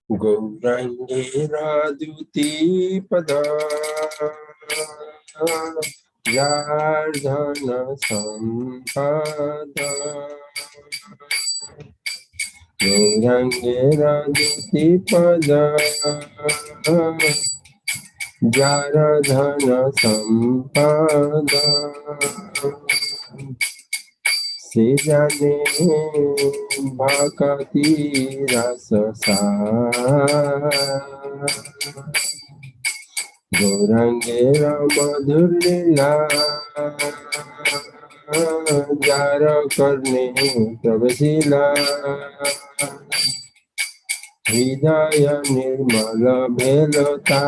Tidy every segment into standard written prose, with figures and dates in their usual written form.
Gaurange Raduti Pada Yardhana Sampada Gaurange Raduti Pada Yardhana Sampada Se jane bhakati rasa Gaurangera madhur lila jara karne pravasila hridaya nirmala bhelata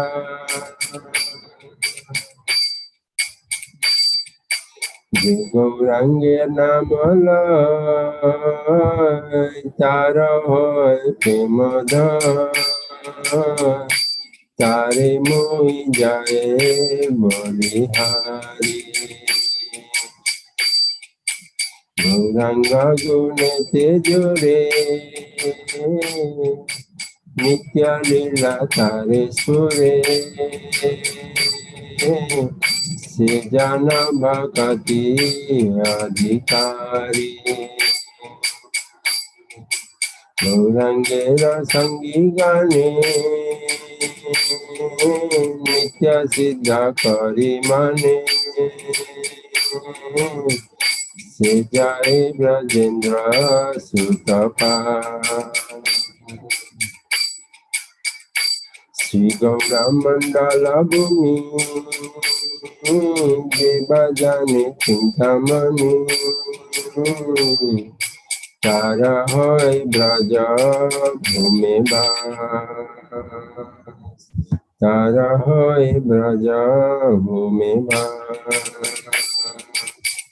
Gaurange namala tara hoy premada tare moi jaye bolihari Gauranga gune tejore nitya lila tare sure se jana bhakati adhikari Gaurangera sangi gane nitya siddha kari mane se jai brajendra sutapa Sri Gaura Mandala Bhumi Deva Jane Chintamani Tara Hoy Braja Bhume Bas Tara Hoy Braja Bhume Bas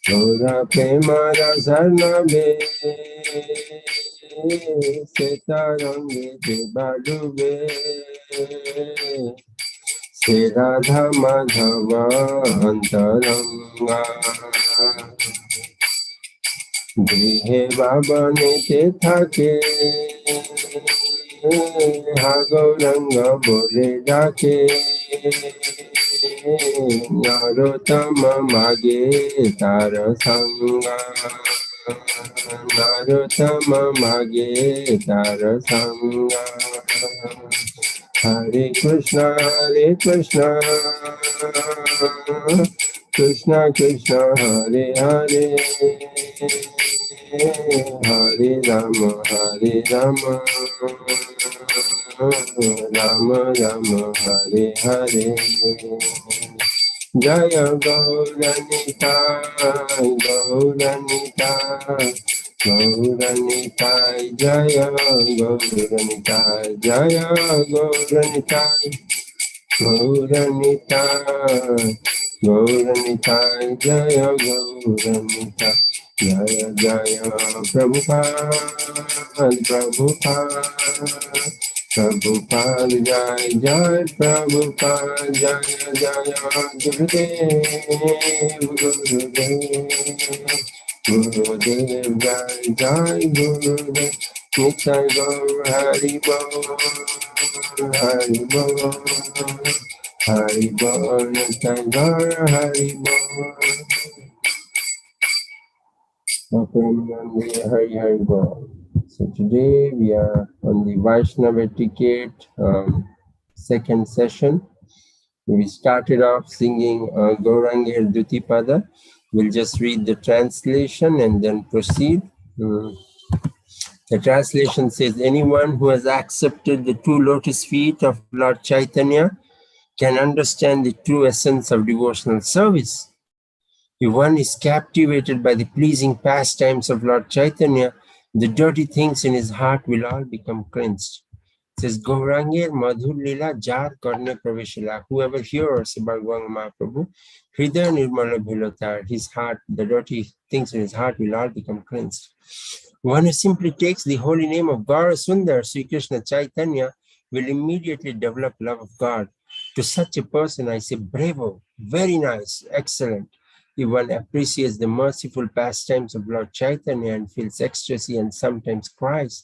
Gaura Prema Rasarnabe Setarange Debadube Se Radha Madhava Antaranga Grihe Baba Nite Thake Ha Gauranga Bole Dake Narottama Mage Tara Sanga Narottama Mage Tara Sanga Hare Krishna Krishna Krishna Hare Hare Hare Rama Rama Rama Hare Hare Jaya Gauranita Gauranita Jaya Gauranita Jaya Gauranita Gauranita Gauranita Jaya Gauranita Jaya Jaya Prabhupada Prabhupada Jai Jai Prabhupada Jaya Jaya Gurudev Jai Jai Gurudev Nitai Gaur Hari Bol Hari Bol Hari Bol Nitai Gaur Hari Bol Hari Hari Bol. So today we are on the Vaishnava Etiquette second session. We started off singing Gauranga Dutipada. We'll just read the translation and then proceed. The translation says, anyone who has accepted the two lotus feet of Lord Chaitanya can understand the true essence of devotional service. If one is captivated by the pleasing pastimes of Lord Chaitanya, the dirty things in his heart will all become cleansed. It says, Gaurangir Madhur Lila Jar Karne Praveshila. Whoever hears about Gauranga Mahaprabhu, Hridaya Nirmala Bhilotar, his heart, the dirty things in his heart will all become cleansed. One who simply takes the holy name of Gaura Sundar, Sri Krishna Chaitanya, will immediately develop love of God. To such a person, I say, bravo, very nice, excellent. If one appreciates the merciful pastimes of Lord Chaitanya and feels ecstasy and sometimes cries,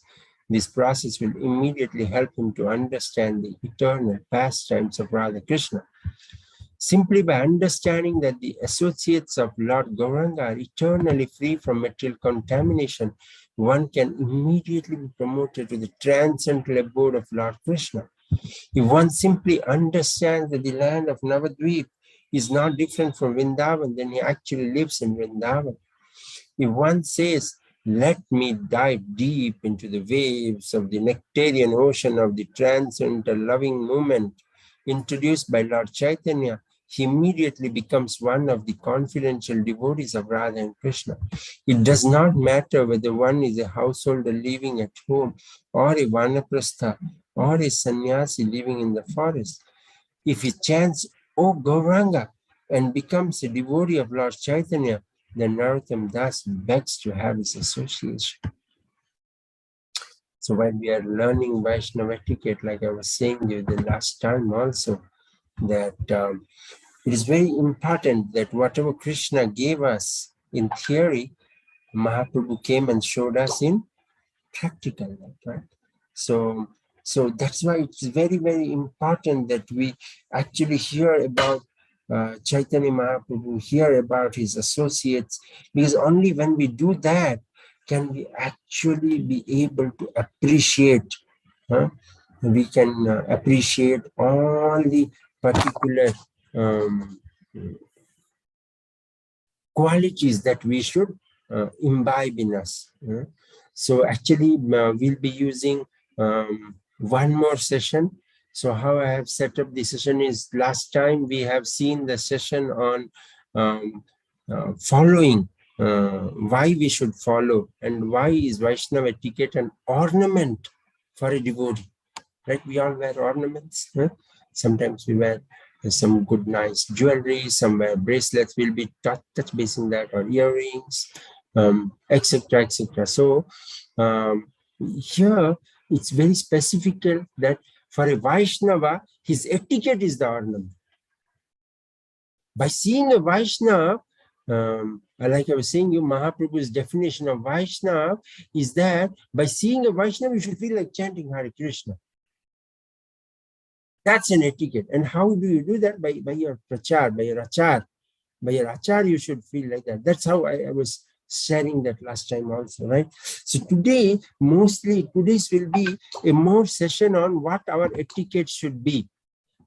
this process will immediately help him to understand the eternal pastimes of Radha Krishna. Simply by understanding that the associates of Lord Gauranga are eternally free from material contamination, one can immediately be promoted to the transcendental abode of Lord Krishna. If one simply understands that the land of Navadvip is not different from Vrindavan, then he actually lives in Vrindavan. If one says, let me dive deep into the waves of the nectarian ocean of the transcendental loving movement introduced by Lord Chaitanya, he immediately becomes one of the confidential devotees of Radha and Krishna. It does not matter whether one is a householder living at home, or a vanaprastha, or a sannyasi living in the forest. If he chants, O Gauranga, and becomes a devotee of Lord Chaitanya, then Narottam Das begs to have his association. So when we are learning Vaishnava etiquette, like I was saying to you the last time also, that it is very important that whatever Krishna gave us in theory, Mahaprabhu came and showed us in practical life, right? So that's why it's very, very important that we actually hear about Chaitanya Mahaprabhu, hear about his associates, because only when we do that can we actually be able to appreciate. We can appreciate all the particular qualities that we should imbibe in us. So actually, we'll be using one more session. So how I have set up the session is, last time we have seen the session on following, why we should follow, and why is Vaishnava etiquette an ornament for a devotee. Right? We all wear ornaments. Sometimes we wear some good, nice jewelry, some wear bracelets, we'll be touch basing that, or earrings, etc., etc. So here it's very specific that for a Vaishnava, his etiquette is the ornament. By seeing a Vaishnava, like I was saying, Mahaprabhu's definition of Vaishnava is that by seeing a Vaishnava, you should feel like chanting Hare Krishna. That's an etiquette. And how do you do that? By your prachar, by your achar. By your achar, you should feel like that. That's how I was sharing that last time also, right? So today, today's will be a more session on what our etiquette should be.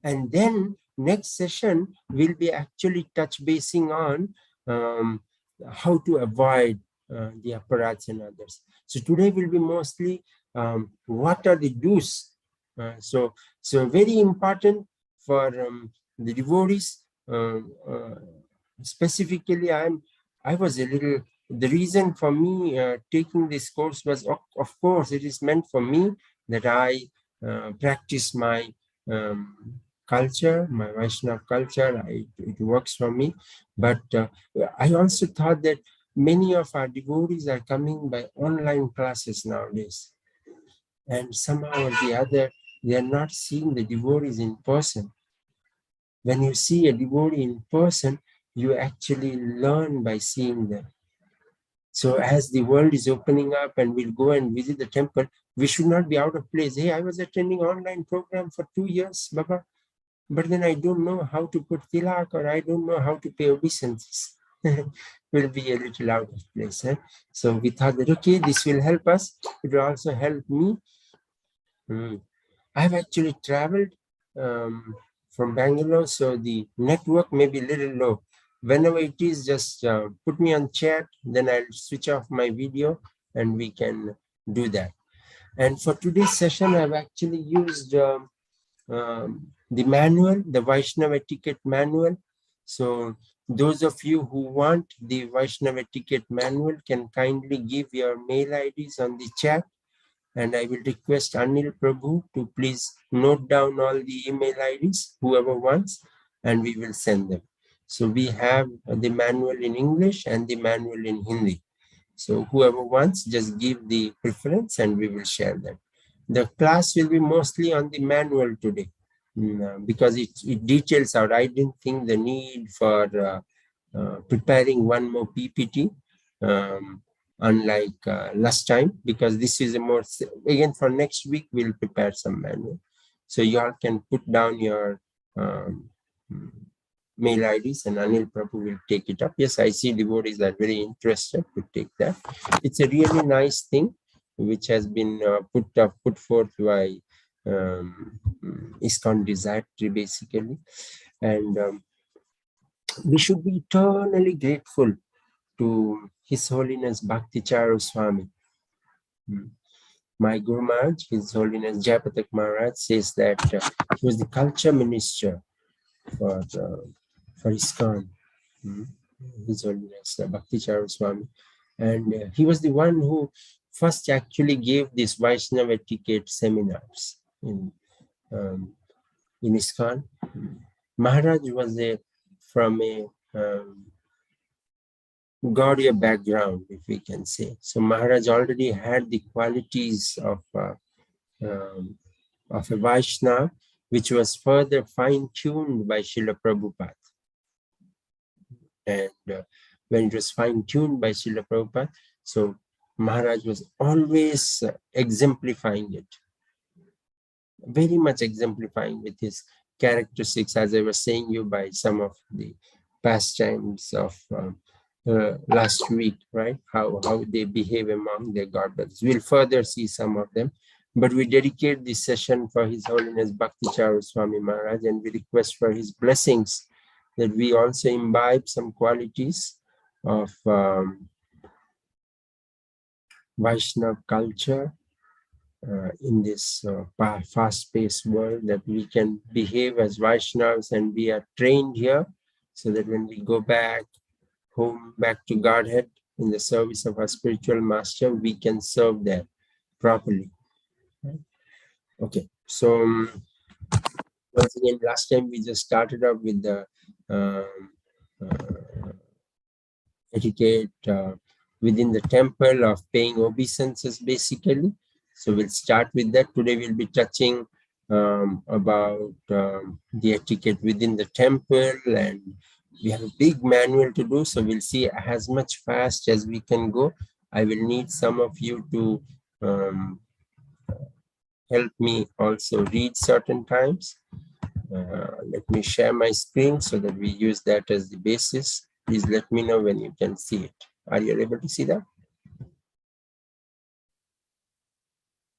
And then next session will be actually touch basing on how to avoid the aparats and others. So today will be mostly what are the do's. So very important for the devotees. Specifically, I was a little. The reason for me taking this course was, of course, it is meant for me that I practice my culture, my Vaishnava culture. It works for me. But I also thought that many of our devotees are coming by online classes nowadays. And somehow or the other, they are not seeing the devotees in person. When you see a devotee in person, you actually learn by seeing them. So as the world is opening up and we'll go and visit the temple, we should not be out of place. Hey, I was attending online program for 2 years, Baba, but then I don't know how to put tilak, or I don't know how to pay obeisances. Will be a little out of place. So we thought that, okay, this will help us. It will also help me. I've actually traveled from Bangalore, so the network may be a little low. Whenever it is, just put me on chat, then I'll switch off my video and we can do that. And for today's session, I've actually used the manual, the Vaishnava etiquette manual. So those of you who want the Vaishnava etiquette manual can kindly give your mail IDs on the chat. And I will request Anil Prabhu to please note down all the email IDs, whoever wants, and we will send them. So we have the manual in English and the manual in Hindi. So whoever wants, just give the preference and we will share them. The class will be mostly on the manual today because it details out. I didn't think the need for preparing one more PPT, unlike last time, because this is a more, again for next week, we'll prepare some manual. So you all can put down your mail IDs and Anil Prabhu will take it up. Yes, I see devotees are very interested to take that. It's a really nice thing which has been put forth by ISKCON Seshadripuram basically. And we should be eternally grateful to His Holiness Bhakti Charu Swami. My Guru Maharaj, His Holiness Jayapatak Maharaj, says that he was the culture minister for ISKCON, His Holiness Bhakti Charu Swami. And he was the one who first actually gave these Vaishnava etiquette seminars in ISKCON. Maharaj was from a Gaudiya background, if we can say. So Maharaj already had the qualities of a Vaishnava, which was further fine-tuned by Srila Prabhupada. And when it was fine-tuned by Srila Prabhupada, so Maharaj was always exemplifying it, very much exemplifying with his characteristics, as I was saying you by some of the pastimes of last week, right? How they behave among their god brothers. We'll further see some of them, but we dedicate this session for His Holiness Bhakti Charu Swami Maharaj, and we request for his blessings that we also imbibe some qualities of Vaishnava culture in this fast-paced world, that we can behave as Vaishnavas and we are trained here so that when we go back home, back to Godhead in the service of our spiritual master, we can serve there properly. Okay, so once again, last time we just started off with the etiquette within the temple of paying obeisances, basically. So we'll start with that. Today we'll be touching about the etiquette within the temple, and we have a big manual to do, so we'll see as much fast as we can go. I will need some of you to help me also read certain times. Let me share my screen so that we use that as the basis. Please let me know when you can see it. Are you able to see that?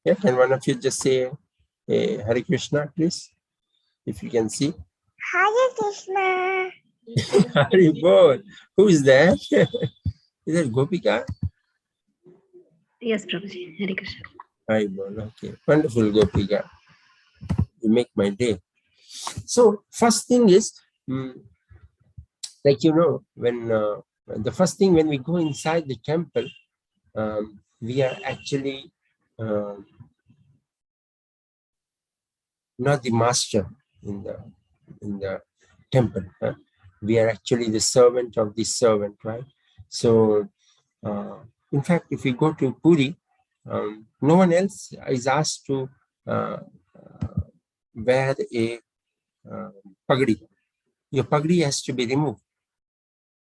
Yeah, can one of you just say Hare Krishna, please? If you can see. Hare Krishna. Hare Bol. Who is that? Is that Gopika? Yes, Prabhuji. Hare Krishna. Hare Bol. Okay. Wonderful, Gopika. You make my day. So, first thing is, like, you know, when the first thing when we go inside the temple, we are actually not the master in the temple. We are actually the servant of the servant, right? So, in fact, if we go to Puri, no one else is asked to wear a pagdi. Your pagdi has to be removed.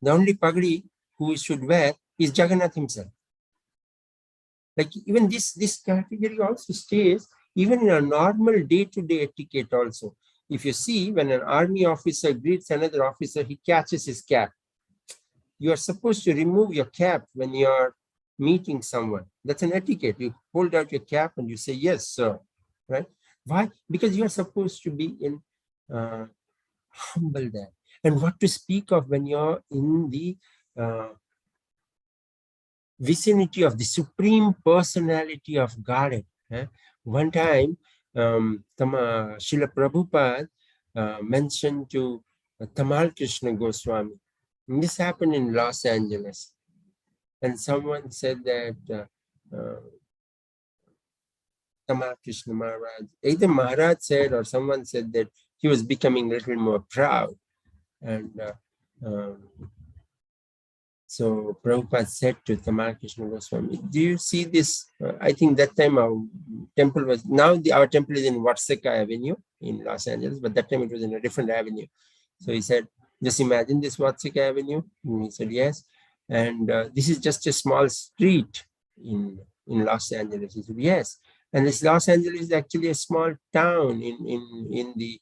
The only pagdi who should wear is Jagannath himself. Like even this category also stays even in a normal day-to-day etiquette also. If you see, when an army officer greets another officer, he catches his cap. You are supposed to remove your cap when you are meeting someone. That's an etiquette. You hold out your cap and you say, yes, sir. Right? Why? Because you are supposed to be in humble there. And what to speak of when you're in the vicinity of the Supreme Personality of Godhead. One time, Srila Prabhupada mentioned to Tamal Krishna Goswami. And this happened in Los Angeles. And someone said that Tamal Krishna Maharaj, either Maharaj said or someone said that he was becoming a little more proud. And so Prabhupada said to Tamal Krishna Goswami, do you see this? I think that time our temple was, now our temple is in Watseka Avenue in Los Angeles, but that time it was in a different avenue. So he said, Just imagine this Vatsika Avenue. And he said, yes. And this is just a small street in Los Angeles. He said, yes. And this Los Angeles is actually a small town in the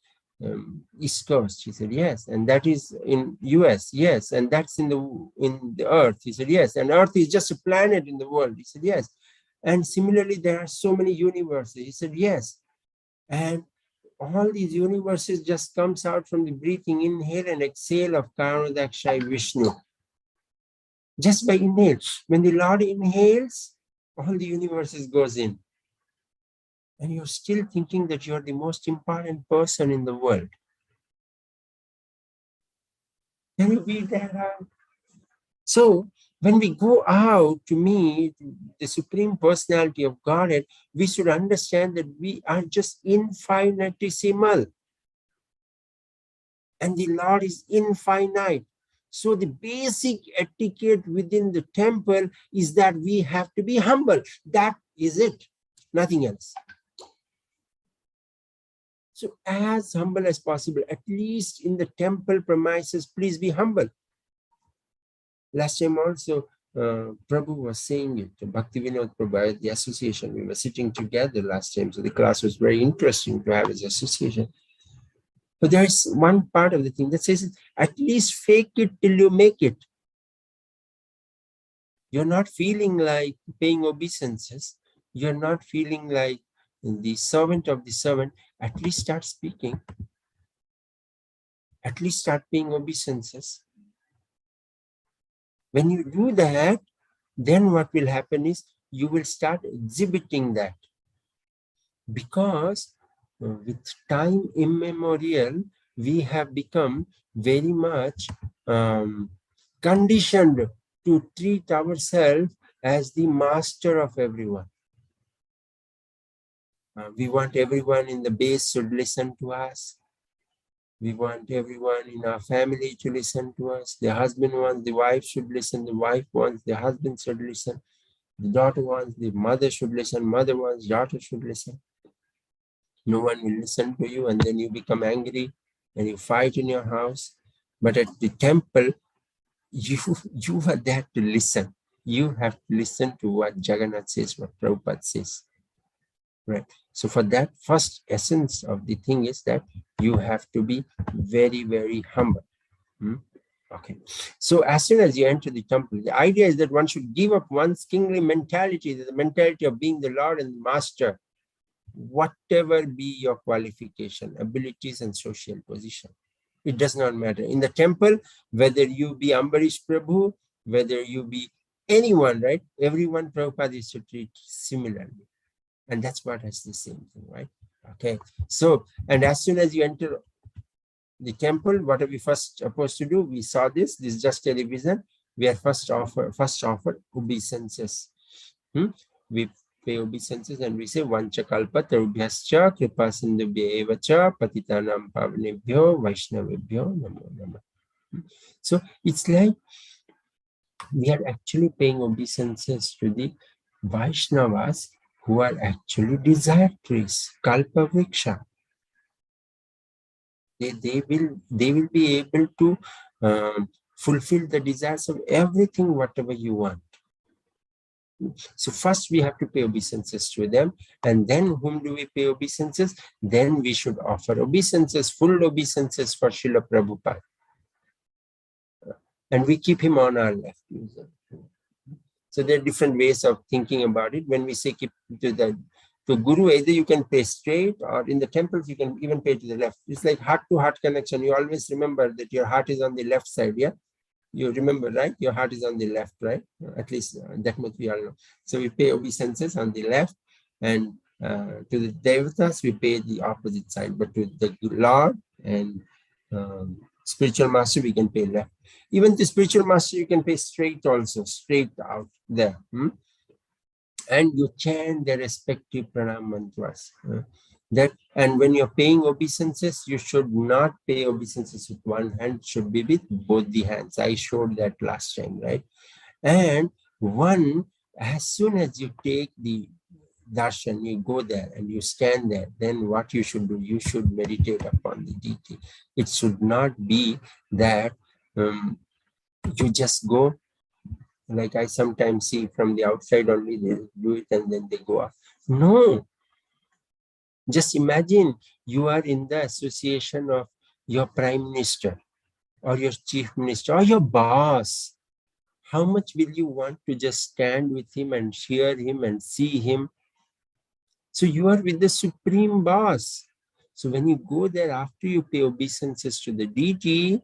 East Coast. He said, yes. And that is in US. Yes. And that's in the Earth. He said, yes. And Earth is just a planet in the world. He said, yes. And similarly, there are so many universes. He said, yes. And all these universes just comes out from the breathing inhale and exhale of Karanodakshai Vishnu. Just by inhale. When the Lord inhales, all the universes goes in. And you're still thinking that you're the most important person in the world. Can you be there? So when we go out to meet the Supreme Personality of Godhead, we should understand that we are just infinitesimal. And the Lord is infinite. So the basic etiquette within the temple is that we have to be humble. That is it. Nothing else. So as humble as possible, at least in the temple premises, please be humble. Last time also, Prabhu was saying it, Bhaktivinoda Prabhu, the association, we were sitting together last time, so the class was very interesting to have his association. But there is one part of the thing that says, at least fake it till you make it. You're not feeling like paying obeisances. You're not feeling like the servant of the servant. At least start speaking. At least start paying obeisances. When you do that, then what will happen is you will start exhibiting that. Because with time immemorial, we have become very much conditioned to treat ourselves as the master of everyone. We want everyone in the base should listen to us. We want everyone in our family to listen to us. The husband wants the wife should listen. The wife wants the husband should listen. The daughter wants the mother should listen. Mother wants daughter should listen. No one will listen to you, and then you become angry and you fight in your house. But at the temple, you are there to listen. You have to listen to what Jagannath says, what Prabhupada says. Right. So for that, first essence of the thing is that you have to be very, very humble. Okay. So as soon as you enter the temple, the idea is that one should give up one's kingly mentality, the mentality of being the Lord and Master, whatever be your qualification, abilities, and social position. It does not matter. In the temple, whether you be Ambarish Prabhu, whether you be anyone, right? Everyone Prabhupada is to treat similarly. And that's what is the same thing, right? Okay. So, and as soon as you enter the temple, what are we first supposed to do? We saw this. This is just television. We are first offered obeisances. We pay obeisances and we say Vancha kalpa tarubhyascha kripa sindhubhya evacha patitanam pavanebhyo vaishnavebhyo namo namah. So it's like we are actually paying obeisances to the Vaishnavas who are actually desire trees, kalpa vriksha. They will be able to fulfill the desires of everything, whatever you want. So first we have to pay obeisances to them, and then whom do we pay obeisances? Then we should offer obeisances, full obeisances for Srila Prabhupada. And we keep him on our left. So there are different ways of thinking about it. When we say keep to Guru, either you can pay straight, or in the temples you can even pay to the left. It's like heart-to-heart connection. You always remember that your heart is on the left side, yeah? You remember, right? Your heart is on the left, right? At least that much we all know. So we pay obeisances on the left, and to the Devatas, we pay the opposite side. But to the Lord and spiritual master, we can pay left. Even to spiritual master, you can pay straight also, straight out there. And you chant their respective pranam mantras. And when you're paying obeisances, you should not pay obeisances with one hand, should be with both the hands. I showed that last time, right? And as soon as you take the darshan, you go there and you stand there, then what you should do, you should meditate upon the deity. It should not be that you just go, like I sometimes see from the outside only, they do it and then they go off. No. Just imagine you are in the association of your prime minister or your chief minister or your boss. How much will you want to just stand with him and hear him and see him? So you are with the supreme boss. So when you go there, after you pay obeisances to the deity,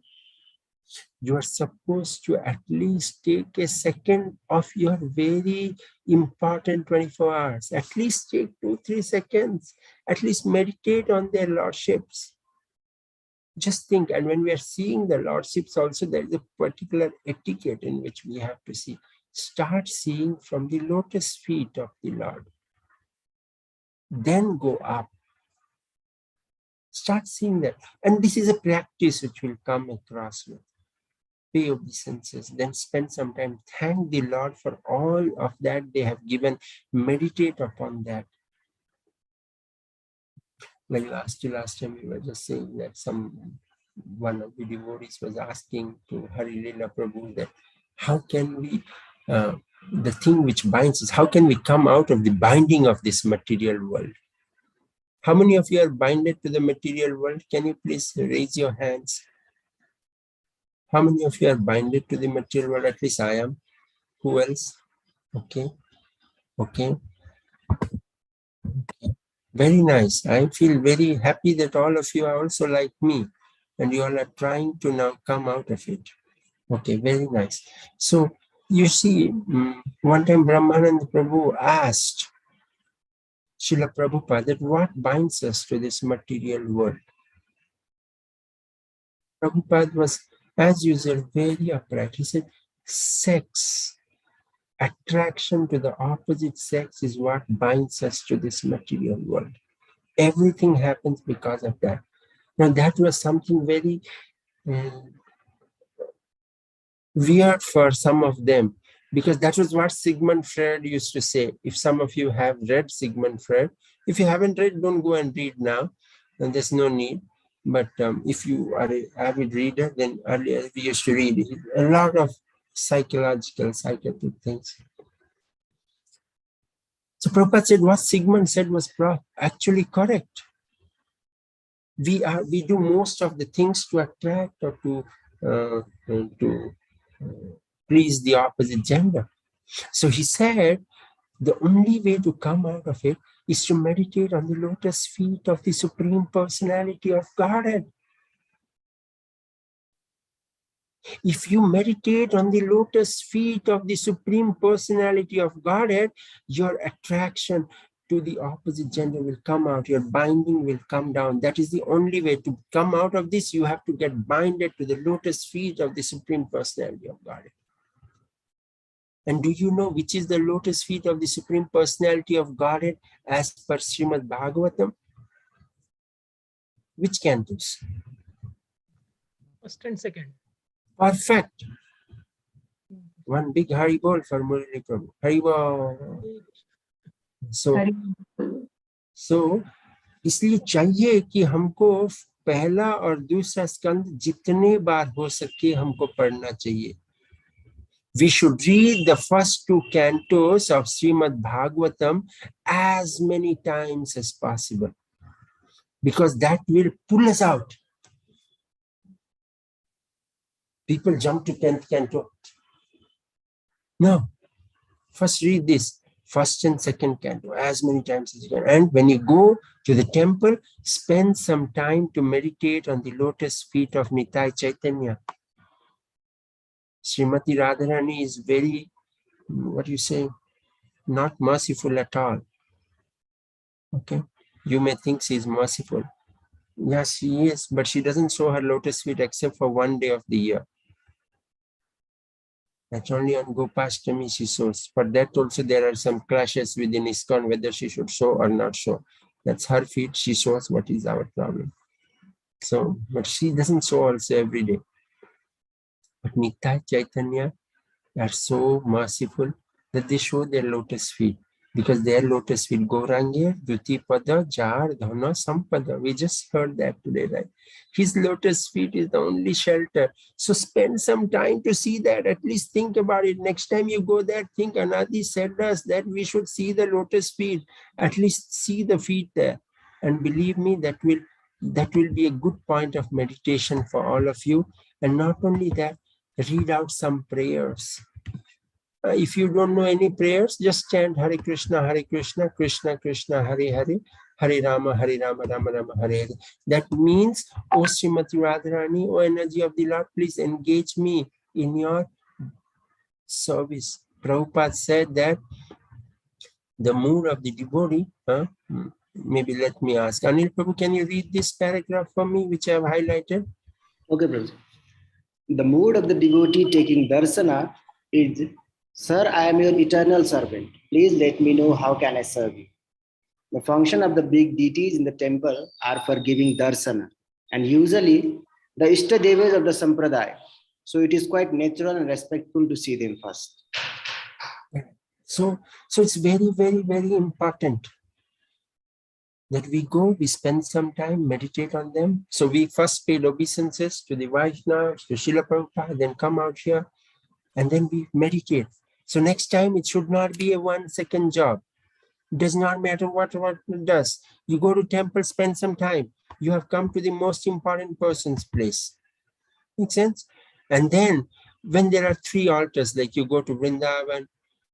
you are supposed to at least take a second of your very important 24 hours. At least take 2-3 seconds. At least meditate on their lordships. Just think, and when we are seeing the lordships also, there is a particular etiquette in which we have to see. Start seeing from the lotus feet of the Lord. Then go up. Start seeing that. And this is a practice which will come across with. Pay obeisances, then spend some time, thank the Lord for all of that they have given, meditate upon that. Like last time we were just saying that one of the devotees was asking to Hari Leela Prabhu that how can we, the thing which binds us, how can we come out of the binding of this material world? How many of you are binded to the material world? Can you please raise your hands? How many of you are binded to the material world? At least I am. Who else? Okay. Okay. Very nice. I feel very happy that all of you are also like me and you all are trying to now come out of it. Okay, very nice. So you see, one time Brahmananda Prabhu asked Srila Prabhupada that what binds us to this material world? Prabhupada was, as usual, very upright. He said, sex, attraction to the opposite sex is what binds us to this material world. Everything happens because of that. Now that was something very weird for some of them, because that was what Sigmund Freud used to say. If some of you have read Sigmund Freud, if you haven't read, don't go and read now, and there's no need. But if you are an avid reader, then earlier we used to read a lot of psychological, psychiatric things. So Prabhupada said what Sigmund said was actually correct. We do most of the things to attract or to please the opposite gender. So he said the only way to come out of it is to meditate on the lotus feet of the Supreme Personality of Godhead. If you meditate on the lotus feet of the Supreme Personality of Godhead, your attraction to the opposite gender will come out, your binding will come down. That is the only way to come out of this. You have to get binded to the lotus feet of the Supreme Personality of Godhead. And do you know which is the lotus feet of the Supreme Personality of Godhead as per Srimad Bhagavatam? Which cantos? First and second. Perfect. One big Haribol for Murali Prabhu. Haribol. So इसलिए चाहिए कि हमको पहला और दूसरा स्कंद जितने बार हो सके हमको पढ़ना चाहिए. We should read the first 2 cantos of Srimad Bhagavatam as many times as possible, because that will pull us out. People jump to 10th canto. No, first read this, first and second canto, as many times as you can. And when you go to the temple, spend some time to meditate on the lotus feet of Nitai Chaitanya. Srimati Radharani is very, what do you say, not merciful at all. Okay, you may think she is merciful. Yes, she is, but she doesn't show her lotus feet except for one day of the year. That's only on Gopashtami she shows. For that also there are some clashes within ISKCON whether she should show or not show. That's her feet, she shows. What is our problem? So, but she doesn't show also every day. But Nitai Chaitanya are so merciful that they show their lotus feet. because their lotus feet Gaurangir, Duti Pada, Jar, Dhana, Sampada. We just heard that today, right? His lotus feet is the only shelter. So spend some time to see that. At least think about it. Next time you go there, think Anadi said us that we should see the lotus feet. At least see the feet there. And believe me, that will be a good point of meditation for all of you. And not only that, read out some prayers. If you don't know any prayers, just chant Hare Krishna, Krishna Krishna, Hare Hare, Hare Rama, Rama Rama, Hare Hare. That means, O Srimati Radharani, O energy of the Lord, please engage me in your service. Prabhupada said that the mood of the devotee, maybe let me ask, Anil Prabhu, can you read this paragraph for me, which I have highlighted? Okay, Prabhuji. The mood of the devotee taking darsana is, Sir, I am your eternal servant. Please let me know how can I serve you. The function of the big deities in the temple are for giving darsana, and usually the Ishta Devas of the Sampradaya. So it is quite natural and respectful to see them first. So it's very, very, very important that we go, we spend some time, meditate on them. So we first paid obeisances to the Vaishnavas, to Srila Prabhupada, then come out here, and then we meditate. So next time it should not be a 1 second job. It does not matter what it does. You go to temple, spend some time. You have come to the most important person's place. Make sense? And then when there are 3 altars, like you go to Vrindavan,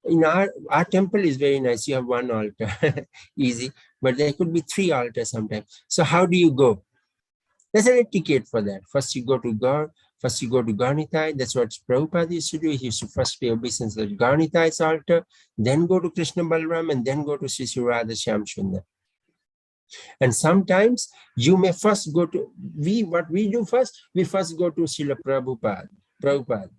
in our temple is very nice. You have 1 altar, easy, but there could be 3 altars sometimes. So how do you go? There's an etiquette for that. First you go to Garnitai. That's what Prabhupada used to do. He used to first pay obeisance at Garnitai's altar, then go to Krishna Balaram, and then go to Sri Radha Shyam Sundar. And sometimes you may first go to, what we do first, we first go to Srila Prabhupada.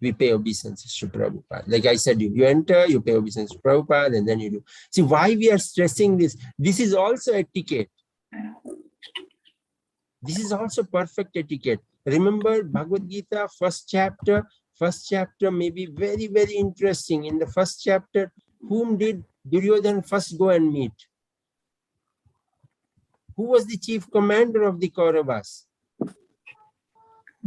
We pay obeisances to Prabhupada. Like I said, you enter, you pay obeisances to Prabhupada, and then you do. See why we are stressing this? This is also etiquette. This is also perfect etiquette. Remember Bhagavad Gita, first chapter may be very, very interesting. In the first chapter, whom did Duryodhana first go and meet? Who was the chief commander of the Kauravas?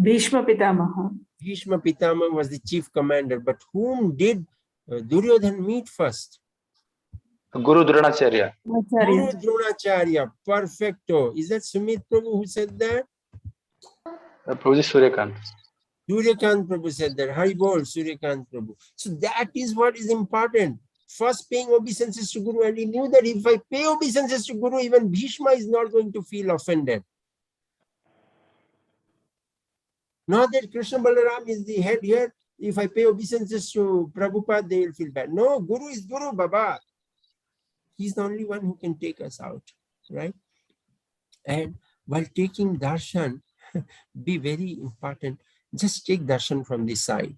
Bhishma Pitamaha. Bhishma Pitamaha was the chief commander, but whom did Duryodhana meet first? Guru Dronacharya. Guru Dronacharya, perfecto. Is that Sumit Prabhu who said that? Prabhuji Suryakant. Suryakant Prabhu said that. Haribol, Suryakant Prabhu. So that is what is important. First paying obeisances to Guru, and he knew that if I pay obeisances to Guru, even Bhishma is not going to feel offended. Not that Krishna Balaram is the head here. If I pay obeisances to Prabhupada, they will feel bad. No, Guru is Guru, Baba. He's the only one who can take us out, right? And while taking darshan, be very important. Just take darshan from the side.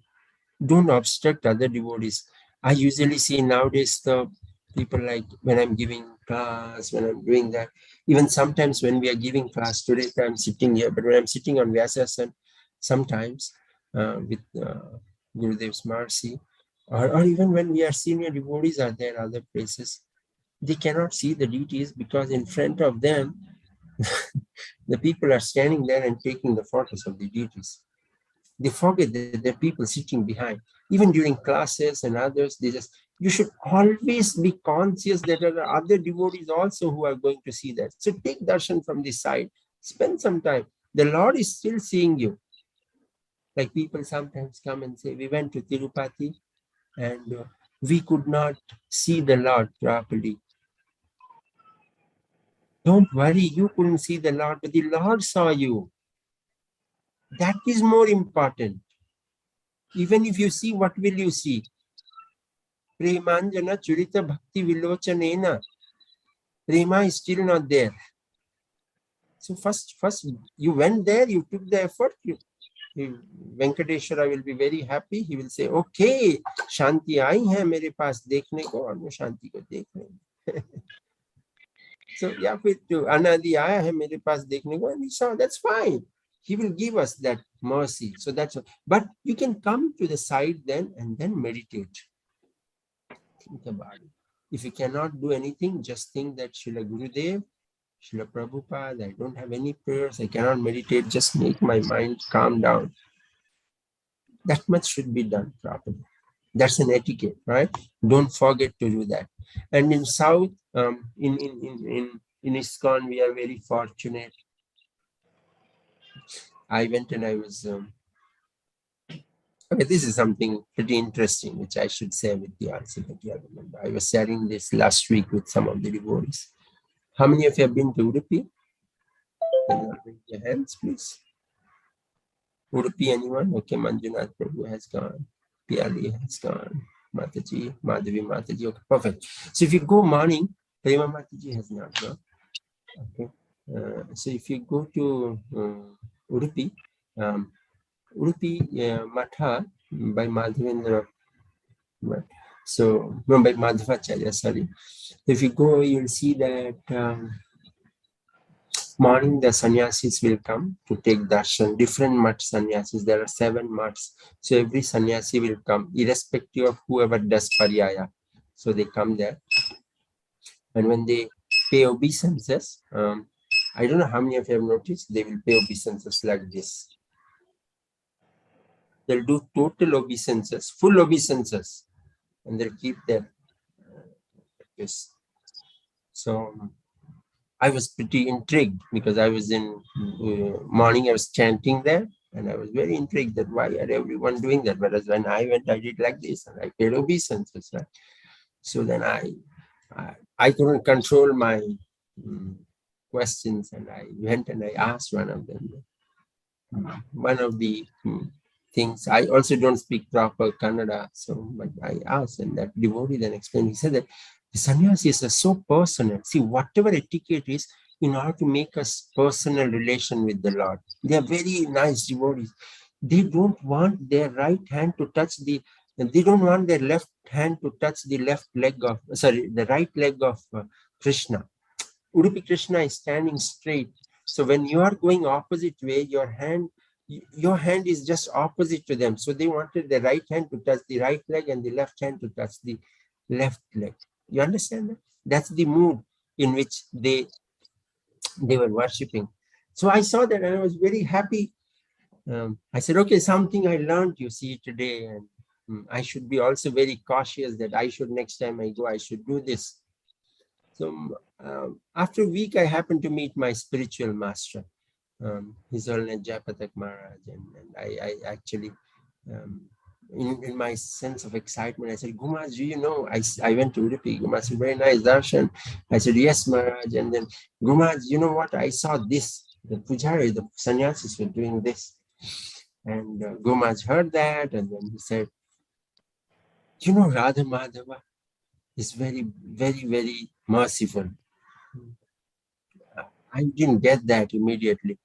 Don't obstruct other devotees. I usually see nowadays the people, like when I'm giving class, when I'm doing that, even sometimes when we are giving class, today I'm sitting here, but when I'm sitting on Vyasasana, sometimes with Gurudev's mercy, or even when we are senior devotees are there other places, they cannot see the deities because in front of them, the people are standing there and taking the photos of the deities. They forget that there are people sitting behind. Even during classes and others, you should always be conscious that there are other devotees also who are going to see that. So take darshan from this side, spend some time. The Lord is still seeing you. Like people sometimes come and say, we went to Tirupati and we could not see the Lord properly. Don't worry, you couldn't see the Lord, but the Lord saw you. That is more important. Even if you see, what will you see? Premanjana Churita Bhakti Vilochanena. Prema is still not there. So first you went there, you took the effort. Venkateshwara will be very happy. He will say, okay, Shanti aayi hai mere paas dekhne ko, aur main Shanti ko dekh rahi. So yeah, Anadi aaya hai mere paas dekhne ko, and we saw, that's fine. He will give us that mercy. So that's what, but you can come to the side then and then meditate. Think about it. If you cannot do anything, just think that Srila Gurudev, Srila Prabhupada, I don't have any prayers, I cannot meditate, just make my mind calm down. That much should be done properly. That's an etiquette, right? Don't forget to do that. And in South, in ISKCON, we are very fortunate. I went and I was, okay, this is something pretty interesting, which I should share with you also, that you remember. I was sharing this last week with some of the devotees. How many of you have been to Udupi? Can you raise your hands, please? Udupi, anyone? Okay, Manjunath Prabhu has gone. Piali has gone. Mataji, Madhavi Mataji. Okay, perfect. So if you go morning, Prema Mataji has not gone. Okay. So if you go to Udupi, Udupi Matha by Madhavendra, so no, by Madhavacharya, sorry. If you go, you'll see that morning the sannyasis will come to take darshan. Different mutt sannyasis. There are 7 mutts. So every sannyasi will come, irrespective of whoever does paryaya. So they come there. And when they pay obeisances, I don't know how many of you have noticed, they will pay obeisances like this. They'll do total obeisances, full obeisances, and they'll keep their this. So I was pretty intrigued because I was in morning, I was chanting there, and I was very intrigued that why are everyone doing that? Whereas when I went, I did like this, and I paid obeisances. Right? So then I couldn't control my questions, and I went and I asked one of them. One of the things, I also don't speak proper Kannada, so but I asked, and that devotee then explained. He said that the sannyasis are so personal. See, whatever etiquette is, in order to make us personal relation with the Lord. They are very nice devotees. They don't want their right hand to touch the, they don't want their left hand to touch the left leg of, sorry, the right leg of Krishna. Udupi Krishna is standing straight. So when you are going opposite way, your hand is just opposite to them. So they wanted the right hand to touch the right leg and the left hand to touch the left leg. You understand that? That's the mood in which they were worshipping. So I saw that and I was very happy. I said, okay, something I learned, you see, today, and I should be also very cautious that I should, next time I go, I should do this. So after a week, I happened to meet my spiritual master, His Holiness Jayapatak Maharaj, and I actually, in my sense of excitement, I said, Gumas, do you know, I went to Udupi. Gumas said, very nice darshan. I said, yes, Maharaj. And then, Gumas, you know what, I saw this, the pujari, the sannyasis were doing this. And Gumas heard that, and then he said, you know, Radha Madhava is very, very, very merciful. I didn't get that immediately.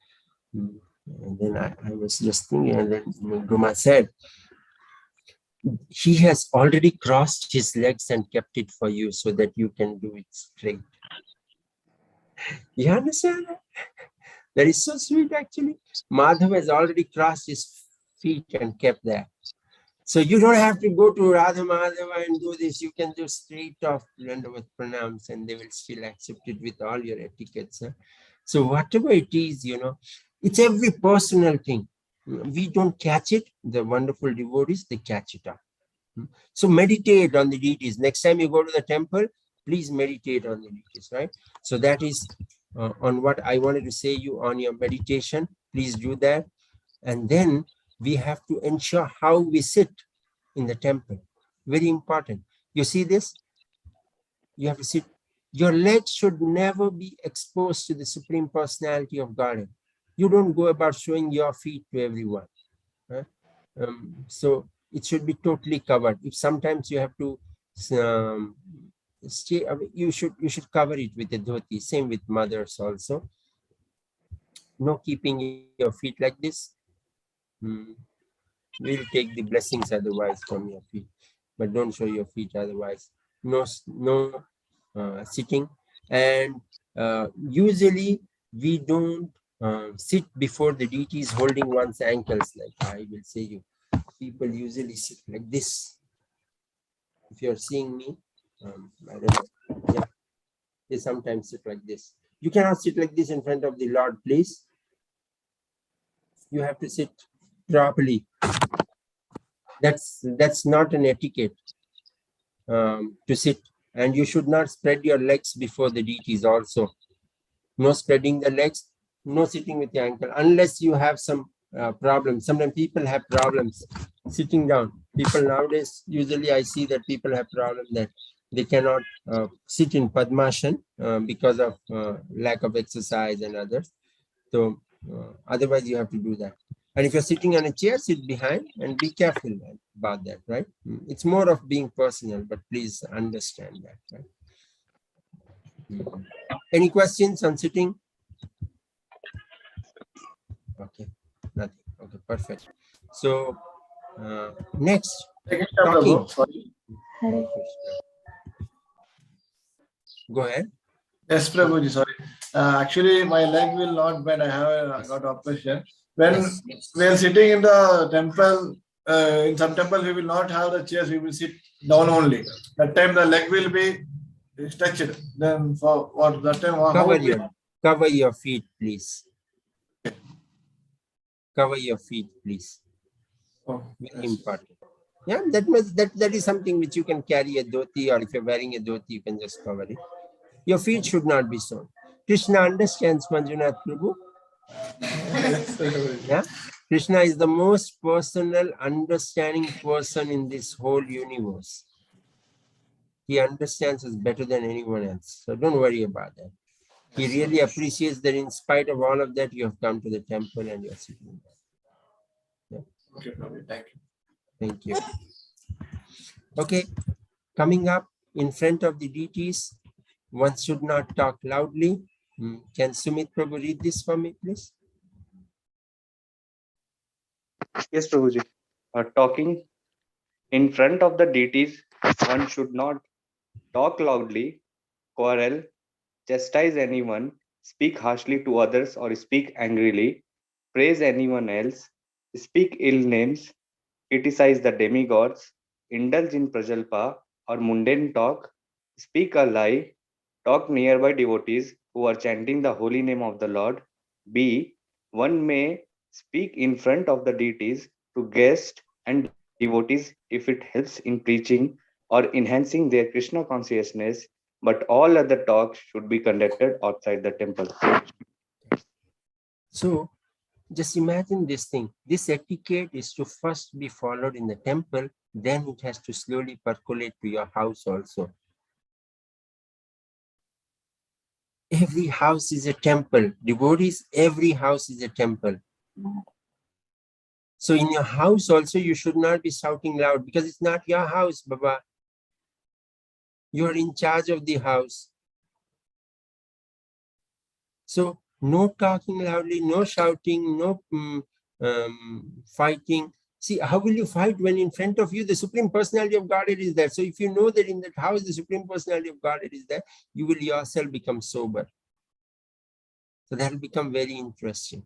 And then I was just thinking, and then Guma said, he has already crossed his legs and kept it for you so that you can do it straight. You understand that? That is so sweet, actually. Madhav has already crossed his feet and kept there. So you don't have to go to Radha Madhava and do this. You can do straight off Dandavat Pranams and they will still accept it with all your etiquettes. Huh? So whatever it is, you know, it's every personal thing. We don't catch it. The wonderful devotees, they catch it up. So meditate on the deities. Next time you go to the temple, please meditate on the deities, right? So that is on what I wanted to say you on your meditation. Please do that. And then we have to ensure how we sit in the temple. Very important. You see this? You have to sit. Your legs should never be exposed to the Supreme Personality of Godhead. You don't go about showing your feet to everyone. Right? So it should be totally covered. If sometimes you have to stay away, you should cover it with a dhoti. Same with mothers also. No keeping your feet like this. We'll take the blessings otherwise from your feet, but don't show your feet otherwise. No sitting, and usually we don't sit before the deities holding one's ankles. Like I will say you, people usually sit like this. If you're seeing me, I don't know. Yeah, they sometimes sit like this. You cannot sit like this in front of the Lord, please. You have to sit properly. That's not an etiquette to sit. And you should not spread your legs before the deities also. No spreading the legs, no sitting with your ankle, unless you have some problems. Sometimes people have problems sitting down. People nowadays, usually I see that people have problems that they cannot sit in Padmasana because of lack of exercise and others. So otherwise you have to do that. And if you're sitting on a chair, sit behind and be careful about that, right? It's more of being personal, but please understand that, right? Any questions on sitting? Okay, nothing. Okay, perfect. So next, talking. Go ahead. Yes, Prabhuji, sorry. Actually, my leg will not bend. I have got operation. When we are sitting in the temple, in some temples, we will not have the chairs. We will sit down only. That time the leg will be stretched. Then for what that time? Cover your feet, please. Cover your feet, please. Oh, very important. Yeah, that is something which you can carry a dhoti, or if you're wearing a dhoti, you can just cover it. Your feet should not be shown. Krishna understands Manjunath Prabhu. Yeah? Krishna is the most personal, understanding person in this whole universe. He understands us better than anyone else. So don't worry about that. He really appreciates that in spite of all of that, you have come to the temple and you're sitting there. Yeah? Okay, thank you. Thank you. Okay, coming up in front of the deities, one should not talk loudly. Can Sumit Prabhu read this for me, please? Yes, Prabhuji. Talking in front of the deities, one should not talk loudly, quarrel, chastise anyone, speak harshly to others or speak angrily, praise anyone else, speak ill names, criticize the demigods, indulge in prajalpa or mundane talk, speak a lie, talk nearby devotees who are chanting the holy name of the Lord. B. One may speak in front of the deities to guests and devotees if it helps in preaching or enhancing their Krishna consciousness, but all other talks should be conducted outside the temple. So, just imagine this thing. This etiquette is to first be followed in the temple, then it has to slowly percolate to your house also. Every house is a temple. Devotees, every house is a temple. So in your house also, you should not be shouting loud because it's not your house, Baba. You are in charge of the house. So no talking loudly, no shouting, no fighting. See, how will you fight when in front of you the Supreme Personality of Godhead is there? So if you know that in that house the Supreme Personality of Godhead is there, you will yourself become sober. So that will become very interesting.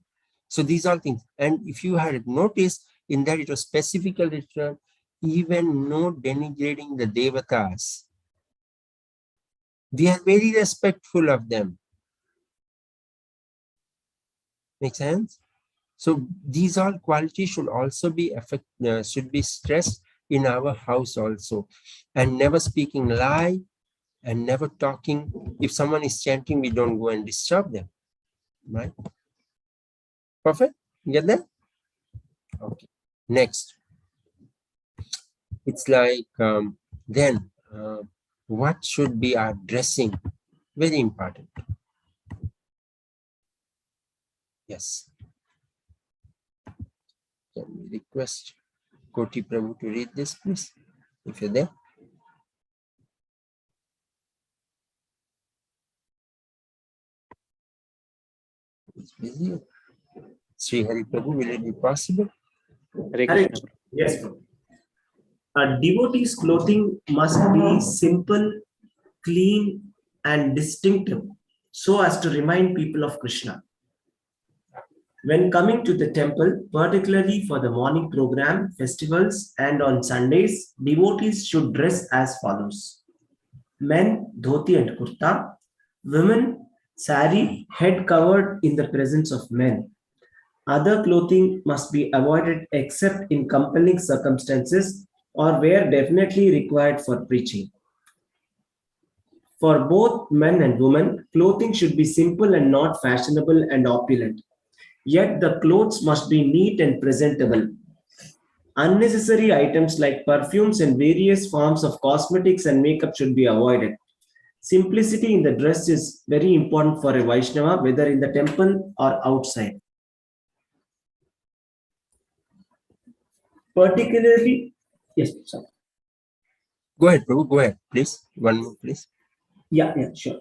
So these are things. And if you had noticed in that it was specifically written, even no denigrating the Devatas. We are very respectful of them. Make sense? So these all qualities should also be should be stressed in our house also. And never speaking lie and never talking. If someone is chanting, we don't go and disturb them. Right? Perfect? You get that? Okay. Next. It's like then what should be our dressing? Very important. Yes. Can we request Koti Prabhu to read this, please, if you're there? It's busy. Sri Hari Prabhu, will it be possible? Yes, Prabhu. A devotee's clothing must be simple, clean, and distinctive so as to remind people of Krishna. When coming to the temple, particularly for the morning program, festivals, and on Sundays, devotees should dress as follows. Men dhoti and kurta. Women sari, head covered in the presence of men. Other clothing must be avoided except in compelling circumstances or where definitely required for preaching. For both men and women, clothing should be simple and not fashionable and opulent. Yet the clothes must be neat and presentable. Unnecessary items like perfumes and various forms of cosmetics and makeup should be avoided. Simplicity in the dress is very important for a Vaishnava, whether in the temple or outside. Particularly, yes, sorry. Go ahead, Prabhu. Go ahead, please. One more, please. Yeah, sure.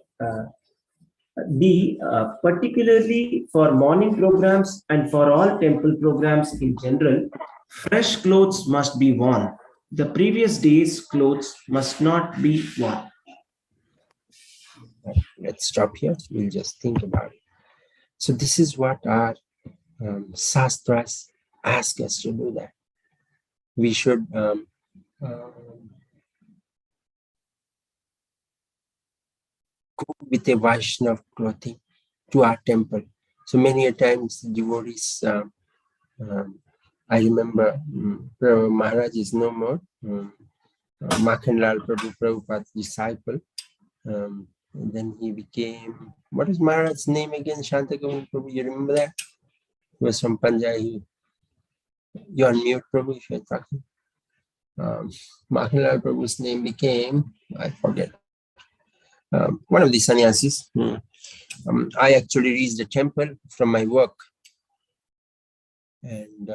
Particularly for morning programs and for all temple programs in general, fresh clothes must be worn. The previous day's clothes must not be worn. Let's stop here. We'll just think about it. So this is what our Shastras ask us to do, that we should go with a Vaishnava clothing to our temple. So many a times devotees, I remember Prabhu Maharaj is no more, Makhanlal Prabhu, Prabhupada's disciple. Then he became, what is Maharaj's name again? Shantagavan Prabhu, you remember that? He was from Punjab. You're on mute, Prabhu, if you're talking. Makhanlal Prabhu's name became, I forget, one of the sannyasis. I actually reached the temple from my work, and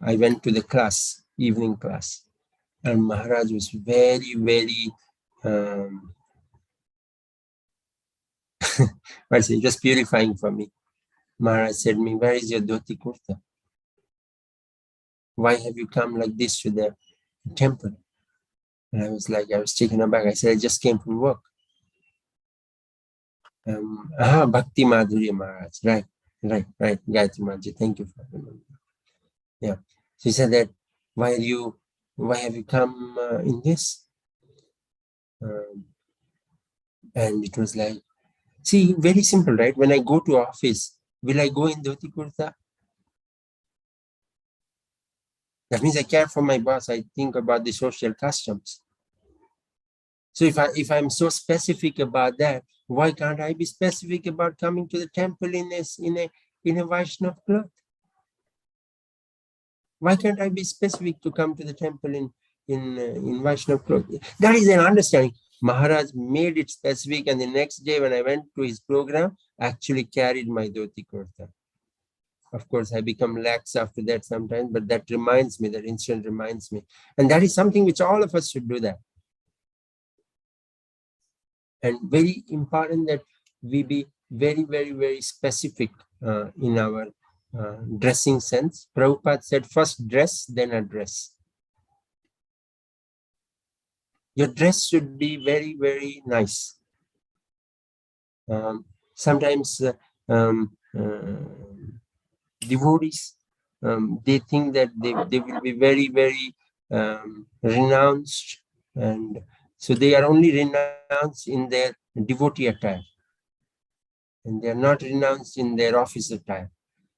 I went to the class, evening class, and Maharaj was very, very, just purifying for me. Maharaj said to me, "Where is your dhoti kurta? Why have you come like this to the temple?" And I was taken aback. I said, "I just came from work." Bhakti Madhurya Maharaj. Right. Gayatri Maharaj, thank you for remembering. Yeah. So he said that, why have you come in this? And it was like, see, very simple, right? When I go to office, will I go in dhoti kurta? That means I care for my boss. I think about the social customs. So if I'm so specific about that, why can't I be specific about coming to the temple in a Vaishnava cloth? Why can't I be specific to come to the temple in Vaishnava cloth? That is an understanding. Maharaj made it specific, and the next day when I went to his program, I actually carried my dhoti kurta. Of course, I become lax after that sometimes, but that reminds me, that incident reminds me. And that is something which all of us should do that. And very important that we be very, very, very specific in our dressing sense. Prabhupada said, first dress, then address. Your dress should be very, very nice. Sometimes devotees, they think that they will be very, very renounced, and so they are only renounced in their devotee attire, and they are not renounced in their office attire.